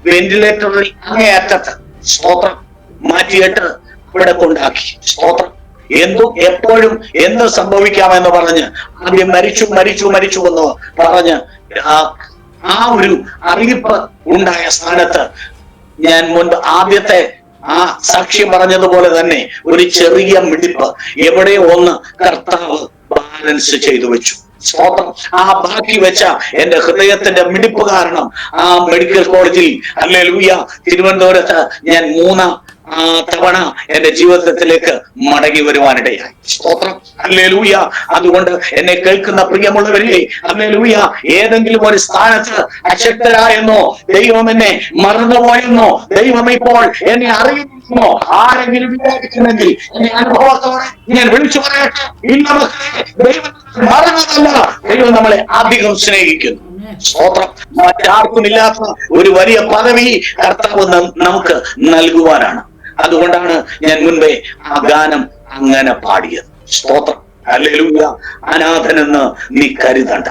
വെന്റിലേറ്ററിൽ അങ്ങേയറ്റത്ത് സ്തോത്രം മാറ്റിയിട്ട് ഇവിടെ കൊണ്ടാക്കി. സ്തോത്രം, എപ്പോഴും എന്ത് സംഭവിക്കാമെന്ന് പറഞ്ഞ് ആദ്യം മരിച്ചു എന്ന് പറഞ്ഞ് ആ ഒരു അറിയിപ്പ് ഉണ്ടായ സ്ഥാനത്ത് ഞാൻ മുൻപ് ആദ്യത്തെ ആ സാക്ഷ്യം പറഞ്ഞതുപോലെ തന്നെ ഒരു ചെറിയ മിടിപ്പ് എവിടെ ഒന്ന് കർത്താവ് ബാലൻസ് ചെയ്തു വെച്ചു. സ്തോത്രം, ആ ബാക്കി വെച്ച എന്റെ ഹൃദയത്തിന്റെ മിടിപ്പ് കാരണം ആ മെഡിക്കൽ കോളേജിൽ ഹല്ലേലൂയ തിരുവനന്തപുരത്ത് ഞാൻ 3 തവണ എന്റെ ജീവിതത്തിലേക്ക് മടങ്ങി വരുവാനിടയായി. സ്തോത്രം, ഹല്ലേലൂയ. അതുകൊണ്ട് എന്നെ കേൾക്കുന്ന പ്രിയമുള്ളവരെ, ഹല്ലേലൂയ, ഏതെങ്കിലും ഒരു സ്ഥാനത്ത് അശക്തരായെന്നോ, ദൈവം എന്നെ മറന്നുപോയെന്നോ, ദൈവം ഇപ്പോൾ എന്നെ അറിയുന്നോ ആരെങ്കിലും വിചാരിക്കുന്നെങ്കിൽ എന്റെ അനുഭവത്തോടെ ഞാൻ വിളിച്ചു പറയട്ടെ, ഇല്ല മക്കളെ, ദൈവം മറന്നതല്ല, ദൈവം നമ്മളെ അധികം സ്നേഹിക്കുന്നു. സ്തോത്രം, മറ്റാർക്കുമില്ലാത്ത ഒരു വലിയ പദവി കർത്താവ് നമുക്ക് നൽകുവാനാണ്. അതുകൊണ്ടാണ് ഞാൻ മുൻപേ ആ ഗാനം അങ്ങനെ പാടിയത്. സ്തോത്രം, ഹല്ലേലൂയ. അനാഥനെന്ന് നീ കരുതണ്ട,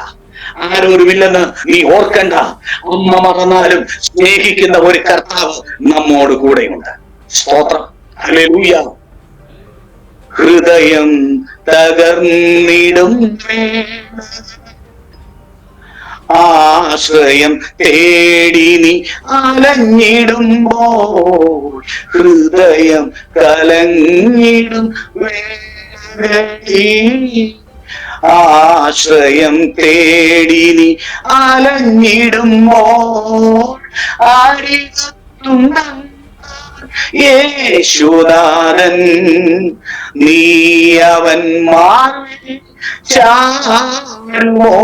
ആരോരുമില്ലെന്ന് നീ ഓർക്കണ്ട. അമ്മ മറന്നാലും സ്നേഹിക്കുന്ന ഒരു കർത്താവ് നമ്മോട് കൂടെയുണ്ട്. സ്തോത്രം, ഹല്ലേലൂയ. ഹൃദയം തകർന്നിടും ആശ്രയം തേടി നീ അലഞ്ഞിടുമ്പോൾ, ഹൃദയം കലങ്ങിടും ആശ്രയം തേടി നീ അലഞ്ഞിടുമ്പോൾ, യേശുനാഥൻ നീ അവൻ മാറി ചാരുമോ,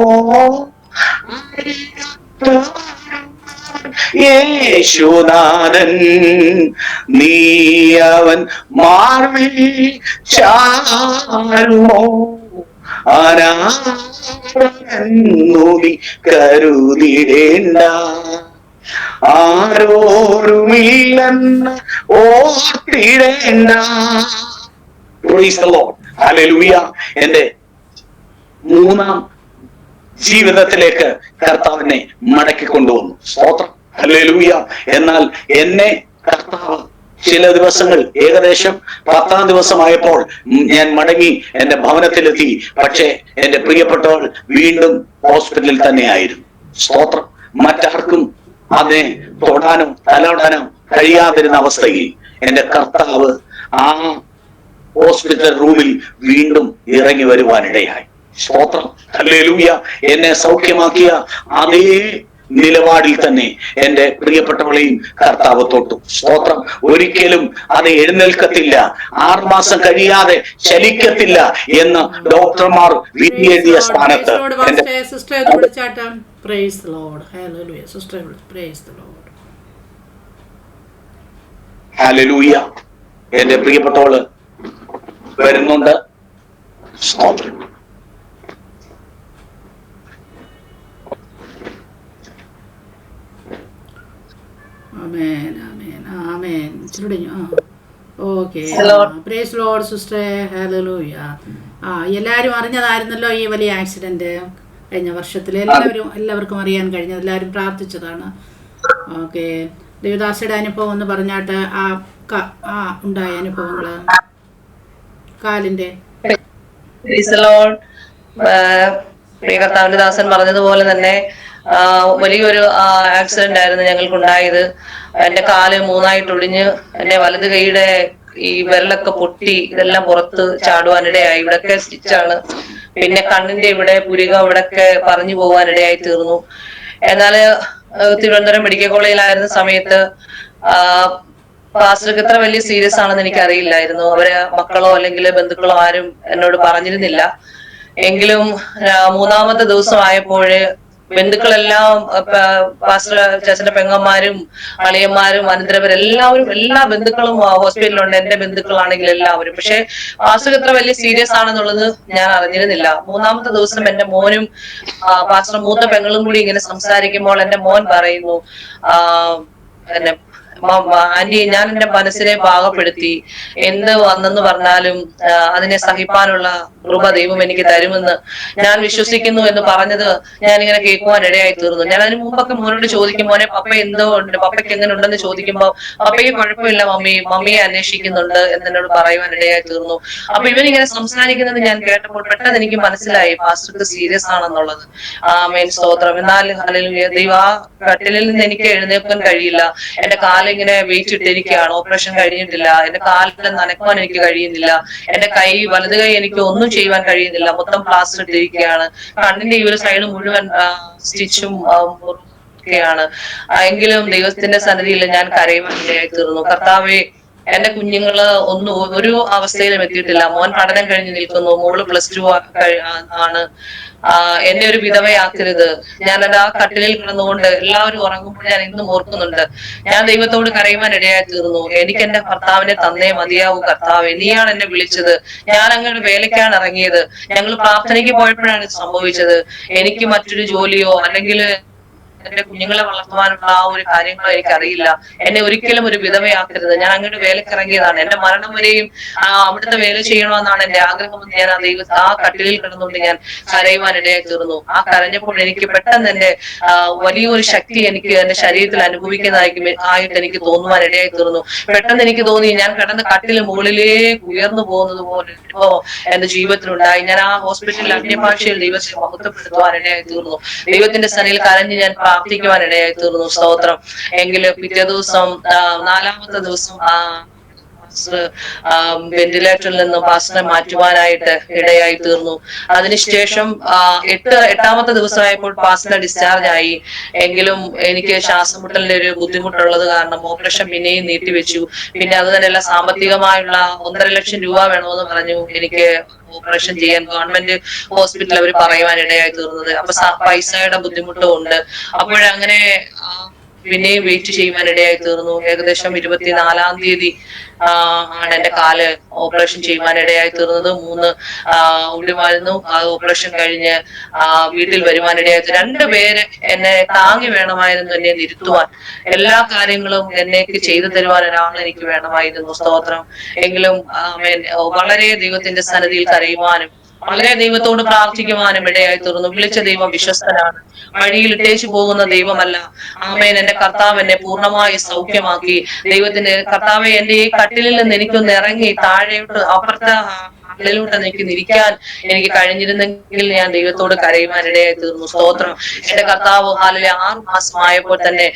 യേശുനാഥൻ നീ അവൻ മാർവിൽ ചാരുമോ, അനാഥനെന്നു നീ കരുതിടേണ്ട, ആരോരുമില്ല ഇല്ലെന്ന് ഓർത്തിടേണ്ട. Praise the Lord. Hallelujah. എന്റെ മൂന്നാം ജീവിതത്തിലേക്ക് കർത്താവിനെ മടക്കി കൊണ്ടുവന്നു. സ്തോത്രം. ഹല്ലേലൂയ. എന്നാൽ എന്നെ കർത്താവ് ചില ദിവസങ്ങൾ, ഏകദേശം 10-ാം ദിവസമായപ്പോൾ ഞാൻ മടങ്ങി എന്റെ ഭവനത്തിലെത്തി. പക്ഷേ എന്റെ പ്രിയപ്പെട്ടവൾ വീണ്ടും ഹോസ്പിറ്റലിൽ തന്നെയായിരുന്നു. സ്തോത്രം. മറ്റാർക്കും അതിനെ തൊടാനോ തലോടാനോ കഴിയാതിരുന്ന അവസ്ഥയിൽ എന്റെ കർത്താവ് ആ ഹോസ്പിറ്റൽ റൂമിൽ വീണ്ടും ഇറങ്ങി വരുവാനിടയായി. സ്തോത്രം. ഹല്ലേലൂയ. എന്നെ സൗഖ്യമാക്കിയ അതേ നിലപാടിൽ തന്നെ എന്റെ പ്രിയപ്പെട്ടവളെയും കർത്താവ് തൊട്ടു. സ്തോത്രം. ഒരിക്കലും അത് എഴുന്നേൽക്കത്തില്ല, 6 മാസം കഴിയാതെ ചലിക്കത്തില്ല എന്ന് ഡോക്ടർമാർ വിധി എഴുതിയ സ്ഥാനത്ത് ഹല്ലേലൂയ എന്റെ പ്രിയപ്പെട്ടവള് വരുന്നുണ്ട്. സ്തോത്രം. ആമേൻ, ആമേൻ, ആമേൻ. Okay. Praise the lord sister. ഹല്ലേലൂയ. എല്ലാവരും അറിഞ്ഞതായിരുന്നല്ലോ ഈ വലിയ ആക്സിഡന്റ് കഴിഞ്ഞ വർഷത്തിൽ. എല്ലാവർക്കും അറിയാൻ കഴിഞ്ഞത്, എല്ലാവരും പ്രാർത്ഥിച്ചതാണ്. ഓക്കെ. ദേവദാസയുടെ അനുഭവം ഒന്ന് പറഞ്ഞാട്ട്, ഉണ്ടായ അനുഭവങ്ങള് കാലിന്റെ. കർത്താവിന്റെ ദാസൻ പറഞ്ഞതുപോലെ തന്നെ വലിയൊരു ആക്സിഡന്റ് ആയിരുന്നു ഞങ്ങൾക്കുണ്ടായത്. എന്റെ കാല് 3ആയിട്ട് ഒടിഞ്ഞ് എന്റെ വലത് കൈയുടെ ഈ വിരലൊക്കെ പൊട്ടി ഇതെല്ലാം പുറത്ത് ചാടുവാനിടയായി. ഇവിടൊക്കെ സ്റ്റിച്ചാണ്. പിന്നെ കണ്ണിന്റെ ഇവിടെ പുരികം ഇവിടൊക്കെ പറഞ്ഞു പോകാനിടയായി തീർന്നു. എന്നാല് തിരുവനന്തപുരം മെഡിക്കൽ കോളേജിലായിരുന്ന സമയത്ത് പാസ്റ്റർക്ക് ഇത്ര വലിയ സീരിയസ് ആണെന്ന് എനിക്ക് അറിയില്ലായിരുന്നു. അവര് മക്കളോ അല്ലെങ്കിൽ ബന്ധുക്കളോ ആരും എന്നോട് പറഞ്ഞിരുന്നില്ല. എങ്കിലും 3-ാമത്തെ ദിവസം ആയപ്പോഴ് ബന്ധുക്കളെല്ലാം, പാസ്റ്റർ ചേച്ചന്റെ പെങ്ങന്മാരും അളിയന്മാരും അനന്തരവരെല്ലാവരും, എല്ലാ ബന്ധുക്കളും ഹോസ്പിറ്റലിലുണ്ട്. എന്റെ ബന്ധുക്കളാണെങ്കിൽ എല്ലാവരും. പക്ഷെ പാസ്റ്റർ ഇത്ര വലിയ സീരിയസ് ആണെന്നുള്ളത് ഞാൻ അറിഞ്ഞിരുന്നില്ല. 3-ാമത്തെ ദിവസം എന്റെ മോനും പാസ്റ്റർ മൂത്ത പെങ്ങളും കൂടി ഇങ്ങനെ സംസാരിക്കുമ്പോൾ എന്റെ മോൻ പറയുന്നു, എന്നെ ആന്റി, ഞാൻ എന്റെ മനസ്സിനെ പാകപ്പെടുത്തി, എന്ത് വന്നെന്ന് പറഞ്ഞാലും അതിനെ സഹിപ്പാനുള്ള കൃപ ദൈവം എനിക്ക് തരുമെന്ന് ഞാൻ വിശ്വസിക്കുന്നു എന്ന് പറഞ്ഞത് ഞാൻ ഇങ്ങനെ കേൾക്കുവാൻ ഇടയായി തീർന്നു. ഞാൻ അതിന് മുമ്പൊക്കെ മോനോട് ചോദിക്കും, മോനെ പപ്പ എന്തോ ഉണ്ട്, പപ്പയ്ക്ക് എങ്ങനെ ഉണ്ടെന്ന് ചോദിക്കുമ്പോ പപ്പയ്ക്ക് കുഴപ്പമില്ല മമ്മി, മമ്മിയെ അന്വേഷിക്കുന്നുണ്ട് എന്നോട് പറയുവാൻ ഇടയായി തീർന്നു. അപ്പൊ ഇവനിങ്ങനെ സംസാരിക്കുന്നത് ഞാൻ കേട്ടപ്പോൾ പെട്ടെന്ന് എനിക്ക് മനസ്സിലായി പാസ്റ്റർക്ക് സീരിയസ് ആണെന്നുള്ളത്. ആമേൻ, സ്തോത്രം. എന്നാൽ ഹല്ലേലൂയ, ദൈവം ആ കട്ടിലിൽ നിന്ന് എനിക്ക് എഴുന്നേൽക്കാൻ കഴിയില്ല. എന്റെ കാലിങ്ങനെ വെയിറ്റ് ഇട്ടിരിക്കുകയാണ്. ഓപ്പറേഷൻ കഴിഞ്ഞിട്ടില്ല. എന്റെ കാലിൽ നനക്കുവാൻ എനിക്ക് കഴിയുന്നില്ല. എന്റെ വലത് കൈ എനിക്ക് ഒന്നും ചെയ്യുവാൻ കഴിയുന്നില്ല. മൊത്തം പ്ലാസ്റ്റർ ഇട്ടിരിക്കുകയാണ്. കണ്ണിന്റെ ഈ ഒരു സൈഡ് മുഴുവൻ സ്റ്റിച്ചും ഒക്കെയാണ്. എങ്കിലും ദൈവത്തിന്റെ സന്നിധിയിൽ ഞാൻ കരയുവാൻ ഇടയായി തീർന്നു. കർത്താവേ, എന്റെ കുഞ്ഞുങ്ങള് ഒരു അവസ്ഥയിലും എത്തിയിട്ടില്ല. മോൻ പഠനം കഴിഞ്ഞ് നിൽക്കുന്നു, മോള് +2 ആണ്. എന്നെ ഒരു വിധവയാക്കരുത്. ഞാൻ ആ കട്ടിലിൽ കിടന്നുകൊണ്ട് എല്ലാവരും ഉറങ്ങുമ്പോൾ ഞാൻ ഇന്നും ഓർക്കുന്നുണ്ട്. ഞാൻ ദൈവത്തോട് കരയുവാൻ ഇടയായി തീർന്നു. എനിക്ക് എന്റെ ഭർത്താവിനെ തന്നേ മതിയാവൂ കർത്താവേ, നീയാണ് എന്നെ വിളിച്ചത്, ഞാൻ അങ്ങോട്ട് വേലയ്ക്കാണ് ഇറങ്ങിയത്. ഞങ്ങൾ പ്രാർത്ഥനയ്ക്ക് പോയപ്പോഴാണ് ഇത് സംഭവിച്ചത്. എനിക്ക് മറ്റൊരു ജോലിയോ അല്ലെങ്കിൽ എന്റെ കുഞ്ഞുങ്ങളെ വളർത്തുവാനുള്ള ആ ഒരു കാര്യങ്ങളോ എനിക്കറിയില്ല. എന്നെ ഒരിക്കലും ഒരു വിധവയാക്കരുത്. ഞാൻ അങ്ങോട്ട് വേലക്കിറങ്ങിയതാണ്. എന്റെ മരണം വരെയും അവിടുത്തെ വേല ചെയ്യണമെന്നാണ് എന്റെ ആഗ്രഹമെന്ന് ഞാൻ ആ കട്ടിലിൽ കിടന്നുകൊണ്ട് ഞാൻ കരയുവാൻ ഇടയായി തീർന്നു. ആ കരഞ്ഞപ്പോൾ എനിക്ക് പെട്ടെന്ന് എന്റെ വലിയൊരു ശക്തി എനിക്ക് എന്റെ ശരീരത്തിൽ അനുഭവിക്കുന്നതായിട്ട് എനിക്ക് തോന്നുവാൻ ഇടയായി തീർന്നു. പെട്ടെന്ന് എനിക്ക് തോന്നി ഞാൻ കിടന്ന കട്ടില് മുകളിലേക്ക് ഉയർന്നു പോകുന്നത് പോലെ അനുഭവം എന്റെ ജീവിതത്തിലുണ്ടായി. ഞാൻ ആ ഹോസ്പിറ്റലിൽ അന്യഭാഷയിൽ ദൈവത്തെ മഹത്വപ്പെടുത്തുവാൻ ഇടയായി തീർന്നു. ദൈവത്തിന്റെ സന്നിധിയിൽ കരഞ്ഞ് ഞാൻ പ്രാർത്ഥിക്കുവാൻ ഇടയായി തീർന്നു. സ്തോത്രം. എങ്കിലും പിറ്റേ ദിവസം 4-ാമത്തെ ദിവസം വെന്റിലേറ്ററിൽ നിന്നും പാസ്റ്ററെ മാറ്റുവാനായിട്ട് ഇടയായി തീർന്നു. അതിനുശേഷം 8-ാമത്തെ ദിവസമായപ്പോൾ പാസ്റ്റർ ഡിസ്ചാർജ് ആയി. എങ്കിലും എനിക്ക് ശ്വാസം മുട്ടലിന്റെ ഒരു ബുദ്ധിമുട്ടുള്ളത് കാരണം ഓപ്പറേഷൻ പിന്നെയും നീട്ടിവെച്ചു. പിന്നെ അത് തന്നെയല്ല, സാമ്പത്തികമായുള്ള 1.5 ലക്ഷം രൂപ വേണമെന്ന് പറഞ്ഞു എനിക്ക് ഓപ്പറേഷൻ ചെയ്യാൻ ഗവൺമെന്റ് ഹോസ്പിറ്റൽ അവർ പറയുവാൻ ഇടയായി തീർന്നത്. അപ്പൊ പൈസയുടെ ബുദ്ധിമുട്ടും ഉണ്ട്. അപ്പോഴങ്ങനെ പിന്നെയും വെയിറ്റ് ചെയ്യുവാൻ ഇടയായി തീർന്നു. ഏകദേശം 24-ാം തീയതി ആണ് എന്റെ കാല് ഓപ്പറേഷൻ ചെയ്യുവാൻ ഇടയായി തീർന്നത്. 3 ഉള്ളിമായിരുന്നു. ആ ഓപ്പറേഷൻ കഴിഞ്ഞ് വീട്ടിൽ വരുവാനിടയായി. 2 പേര് എന്നെ താങ്ങി വേണമായിരുന്നു, എന്നെ ഇരുത്തുവാൻ. എല്ലാ കാര്യങ്ങളും എന്നേക്ക് ചെയ്തു തരുവാൻ ഒരാൾ എനിക്ക് വേണമായിരുന്നു. സ്തോത്രം. എങ്കിലും വളരെ ദൈവത്തിന്റെ സന്നിധിയിൽ കരയുവാനും വളരെ ദൈവത്തോട് പ്രാർത്ഥിക്കുവാനും ഇടയായി തീർന്നു. വിളിച്ച ദൈവം വിശ്വസ്തനാണ്, വഴിയിൽ ഇട്ടേച്ചു പോകുന്ന ദൈവമല്ല. ആമേൻ. എന്റെ കർത്താവ് എന്നെ പൂർണ്ണമായി സൗഖ്യമാക്കി. ദൈവത്തിന്റെ കർത്താവ് എന്റെ ഈ കട്ടിലിൽ നിന്ന് എനിക്കൊന്ന് ഇറങ്ങി താഴെയോട്ട് അപ്പുറത്തെ ിലോട്ട് എനിക്ക് നിൽക്കാൻ എനിക്ക് കഴിഞ്ഞിരുന്നെങ്കിൽ ഞാൻ ദൈവത്തോട് കരയുവാൻ ഇടയായി തീർന്നു. സ്തോത്രം. എന്റെ കർത്താവ് 6 മാസമായപ്പോൾ തന്നെ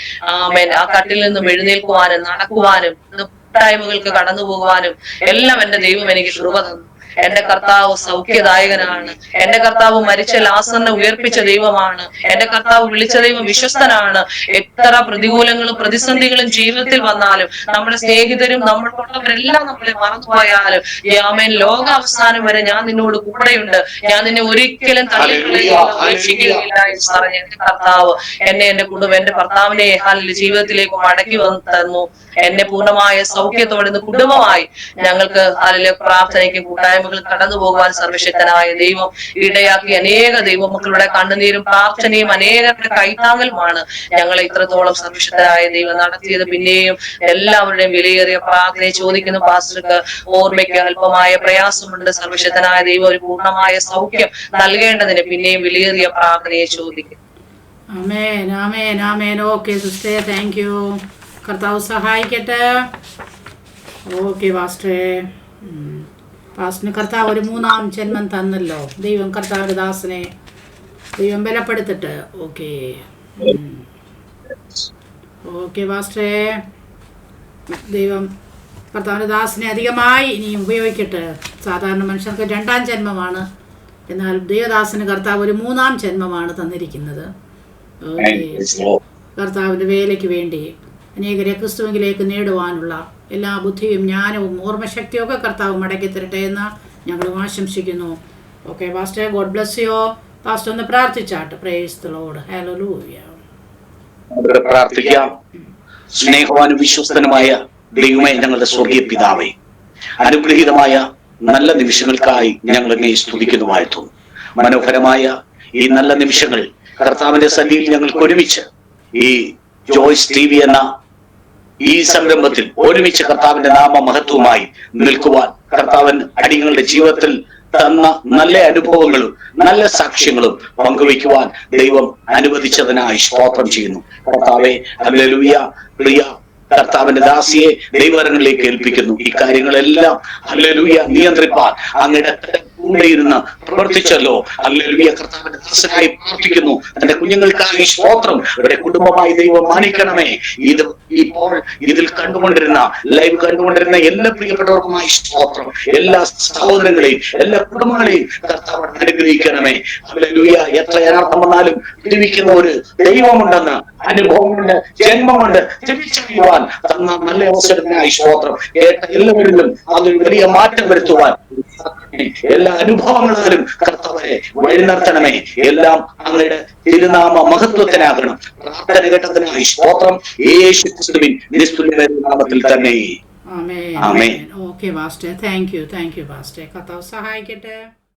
ആ കട്ടിൽ നിന്നും എഴുന്നേൽക്കുവാനും നടക്കുവാനും കൂട്ടായ്മകൾക്ക് കടന്നു പോകുവാനും എല്ലാം എന്റെ ദൈവം എനിക്ക് കൃപ തന്നു. എന്റെ കർത്താവ് സൗഖ്യദായകനാണ്. എന്റെ കർത്താവ് മരിച്ച ലാസറിനെ ഉയർപ്പിച്ച ദൈവമാണ്. എന്റെ കർത്താവ് വിളിച്ച ദൈവം വിശ്വസ്തനാണ്. എത്ര പ്രതികൂലങ്ങളും പ്രതിസന്ധികളും ജീവിതത്തിൽ വന്നാലും, നമ്മുടെ സ്നേഹിതരും നമ്മൾക്കുള്ളവരെല്ലാം നമ്മളെ മറന്നുപോയാലും, ആമേൻ, ലോകാവസാനം വരെ ഞാൻ നിന്നോട് കൂടെയുണ്ട്, ഞാൻ നിന്നെ ഒരിക്കലും തള്ളിക്കളയുകയില്ല എന്ന് പറഞ്ഞ എന്റെ കർത്താവ് എന്നെ, എന്റെ കുടുംബം, എന്റെ ഭർത്താവിനെ ജീവിതത്തിലേക്ക് മടക്കി വന്നു തന്നു. എന്നെ പൂർണ്ണമായ സൗഖ്യത്തോടെ ഇന്ന് കുടുംബമായി ഞങ്ങൾക്ക് പ്രാർത്ഥനയ്ക്ക് കൂട്ടായ്മകൾ കടന്നു പോകുവാൻ സർവശക്തനായ ദൈവം ഇടയാക്കി. അനേക ദൈവമക്കളുടെ കണ്ണുനീരും പ്രാർത്ഥനയും അനേകരുടെ കൈത്താങ്ങലുമാണ് ഞങ്ങളെ ഇത്രത്തോളം സർവശക്തനായ ദൈവം നടത്തിയത്. പിന്നെയും എല്ലാവരുടെയും വിലയേറിയ പ്രാർത്ഥനയെ ചോദിക്കുന്നു. പാസ്റ്റർക്ക് ഓർമ്മയ്ക്ക് അല്പമായ പ്രയാസമുണ്ട്. സർവശക്തനായ ദൈവം ഒരു പൂർണ്ണമായ സൗഖ്യം നൽകേണ്ടതിന് പിന്നെയും വിലയേറിയ പ്രാർത്ഥനയെ ചോദിക്കും. ആമേൻ, ആമേൻ, ആമേൻ. ഓക്കെ സിസ്റ്റേ, താങ്ക് യു. കർത്താവ് സഹായിക്കട്ടെ. ഓക്കെ പാസ്റ്റേ. പാസ്റ്റിന് കർത്താവ് ഒരു 3-ാം ജന്മം തന്നല്ലോ. ദൈവം കർത്താവിന്റെ ദാസനെ ദൈവം ബലപ്പെടുത്തിട്ട്. Okay, okay പാസ്റ്റേ. ദൈവം കർത്താവിന്റെ ദാസനെ അധികമായി ഇനിയും ഉപയോഗിക്കട്ടെ. സാധാരണ മനുഷ്യർക്ക് 2-ാം ജന്മമാണ്, എന്നാൽ ദൈവദാസന് കർത്താവ് ഒരു 3-ാം ജന്മമാണ് തന്നിരിക്കുന്നത്. ഓക്കെ. കർത്താവിന്റെ വേലയ്ക്ക് വേണ്ടി അനേകരെ ക്രിസ്തുവിലേക്ക് നേടുവാനുള്ള എല്ലാ ബുദ്ധിയും ജ്ഞാനവും ഓർമ്മശക്തിയും ഒക്കെ കർത്താവ് മടക്കി തരട്ടെ എന്ന് ഞങ്ങളും ആശംസിക്കുന്നു. Okay pastor, God bless you. Pastor ഒന്ന് പ്രാർത്ഥിച്ചാട്ട്. Praise the lord. ഹല്ലേലൂയ. പ്രാർത്ഥിക്കാം. സ്നേഹവാനും വിശ്വസ്തനുമായ ദൈവമേ, ഞങ്ങളുടെ സ്വർഗീയ പിതാവേ, അനുഗ്രഹീതമായ നല്ല നിമിഷങ്ങൾക്കായി ഞങ്ങൾ എന്നെ സ്തുതിക്കുന്നു, വാഴ്ത്തുന്നു. മനോഹരമായ ഈ നല്ല നിമിഷങ്ങൾ കർത്താവിന്റെ സന്നിധിയിൽ ഞങ്ങൾക്ക് ഒരുമിച്ച് ഈ ജോയ്സ് TV എന്ന ഈ സംരംഭത്തിൽ ഒരുമിച്ച് കർത്താവിന്റെ നാമ മഹത്വമായി നിൽക്കുവാൻ, കർത്താവൻ അടിയങ്ങളുടെ ജീവിതത്തിൽ തന്ന നല്ല അനുഭവങ്ങളും നല്ല സാക്ഷ്യങ്ങളും പങ്കുവയ്ക്കുവാൻ ദൈവം അനുവദിച്ചതിനായി സ്തോത്രം ചെയ്യുന്നു. കർത്താവെ, ഹല്ലേലൂയ. പ്രിയ കർത്താവിന്റെ ദാസിയെ ദൈവകരങ്ങളിലേക്ക് ഏൽപ്പിക്കുന്നു. ഈ കാര്യങ്ങളെല്ലാം ഹല്ലേലൂയ നിയന്ത്രിപ്പാൻ അങ്ങയുടെ കൂടെ ഇരുന്ന് പ്രവർത്തിച്ചല്ലോ. ഹല്ലേലൂയ. കർത്താവിന്റെ ദാസനായി പ്രാർത്ഥിക്കുന്നു. തന്റെ കുഞ്ഞുങ്ങൾക്കായി സ്തോത്രം. അവരുടെ കുടുംബമായി ദൈവം മാനിക്കണമേ. ഇത് ഇപ്പോൾ ഇതിൽ ലൈവ് കണ്ടുകൊണ്ടിരുന്ന എല്ലാ പ്രിയപ്പെട്ടവർക്കുമായി സ്തോത്രം. എല്ലാ സഹോദരങ്ങളെയും എല്ലാ കുടുംബങ്ങളെയും കർത്താവ് അനുഗ്രഹിക്കണമേ. ഹല്ലേലൂയ. എത്ര അനർത്ഥം വന്നാലും ജീവിക്കുന്ന ഒരു ദൈവമുണ്ടെന്ന് അനുഭവമുണ്ട്, ജന്മമുണ്ട് തിരിച്ചറിയുവാൻ തന്ന നല്ല അവസരത്തിനായി സ്തോത്രം. കേട്ട എല്ലാവരിലും അതൊരു വലിയ മാറ്റം വരുത്തുവാൻ എല്ലാ അനുഭവങ്ങളാലും കർത്താവരെ വഴി നടത്തണമേ. എല്ലാം അങ്ങയുടെ തിരുനാമ മഹത്വത്തിനാകണം. പ്രാർത്ഥന ഘട്ടത്തിനായി സ്തോത്രം. യേശു ക്രിസ്തുവിൻ നിസ്തുല്യമായ നാമത്തിൽ തന്നെ. ആമേൻ. Okay pastor, thank you pastor. കർത്താവ് സഹായിക്കട്ടെ.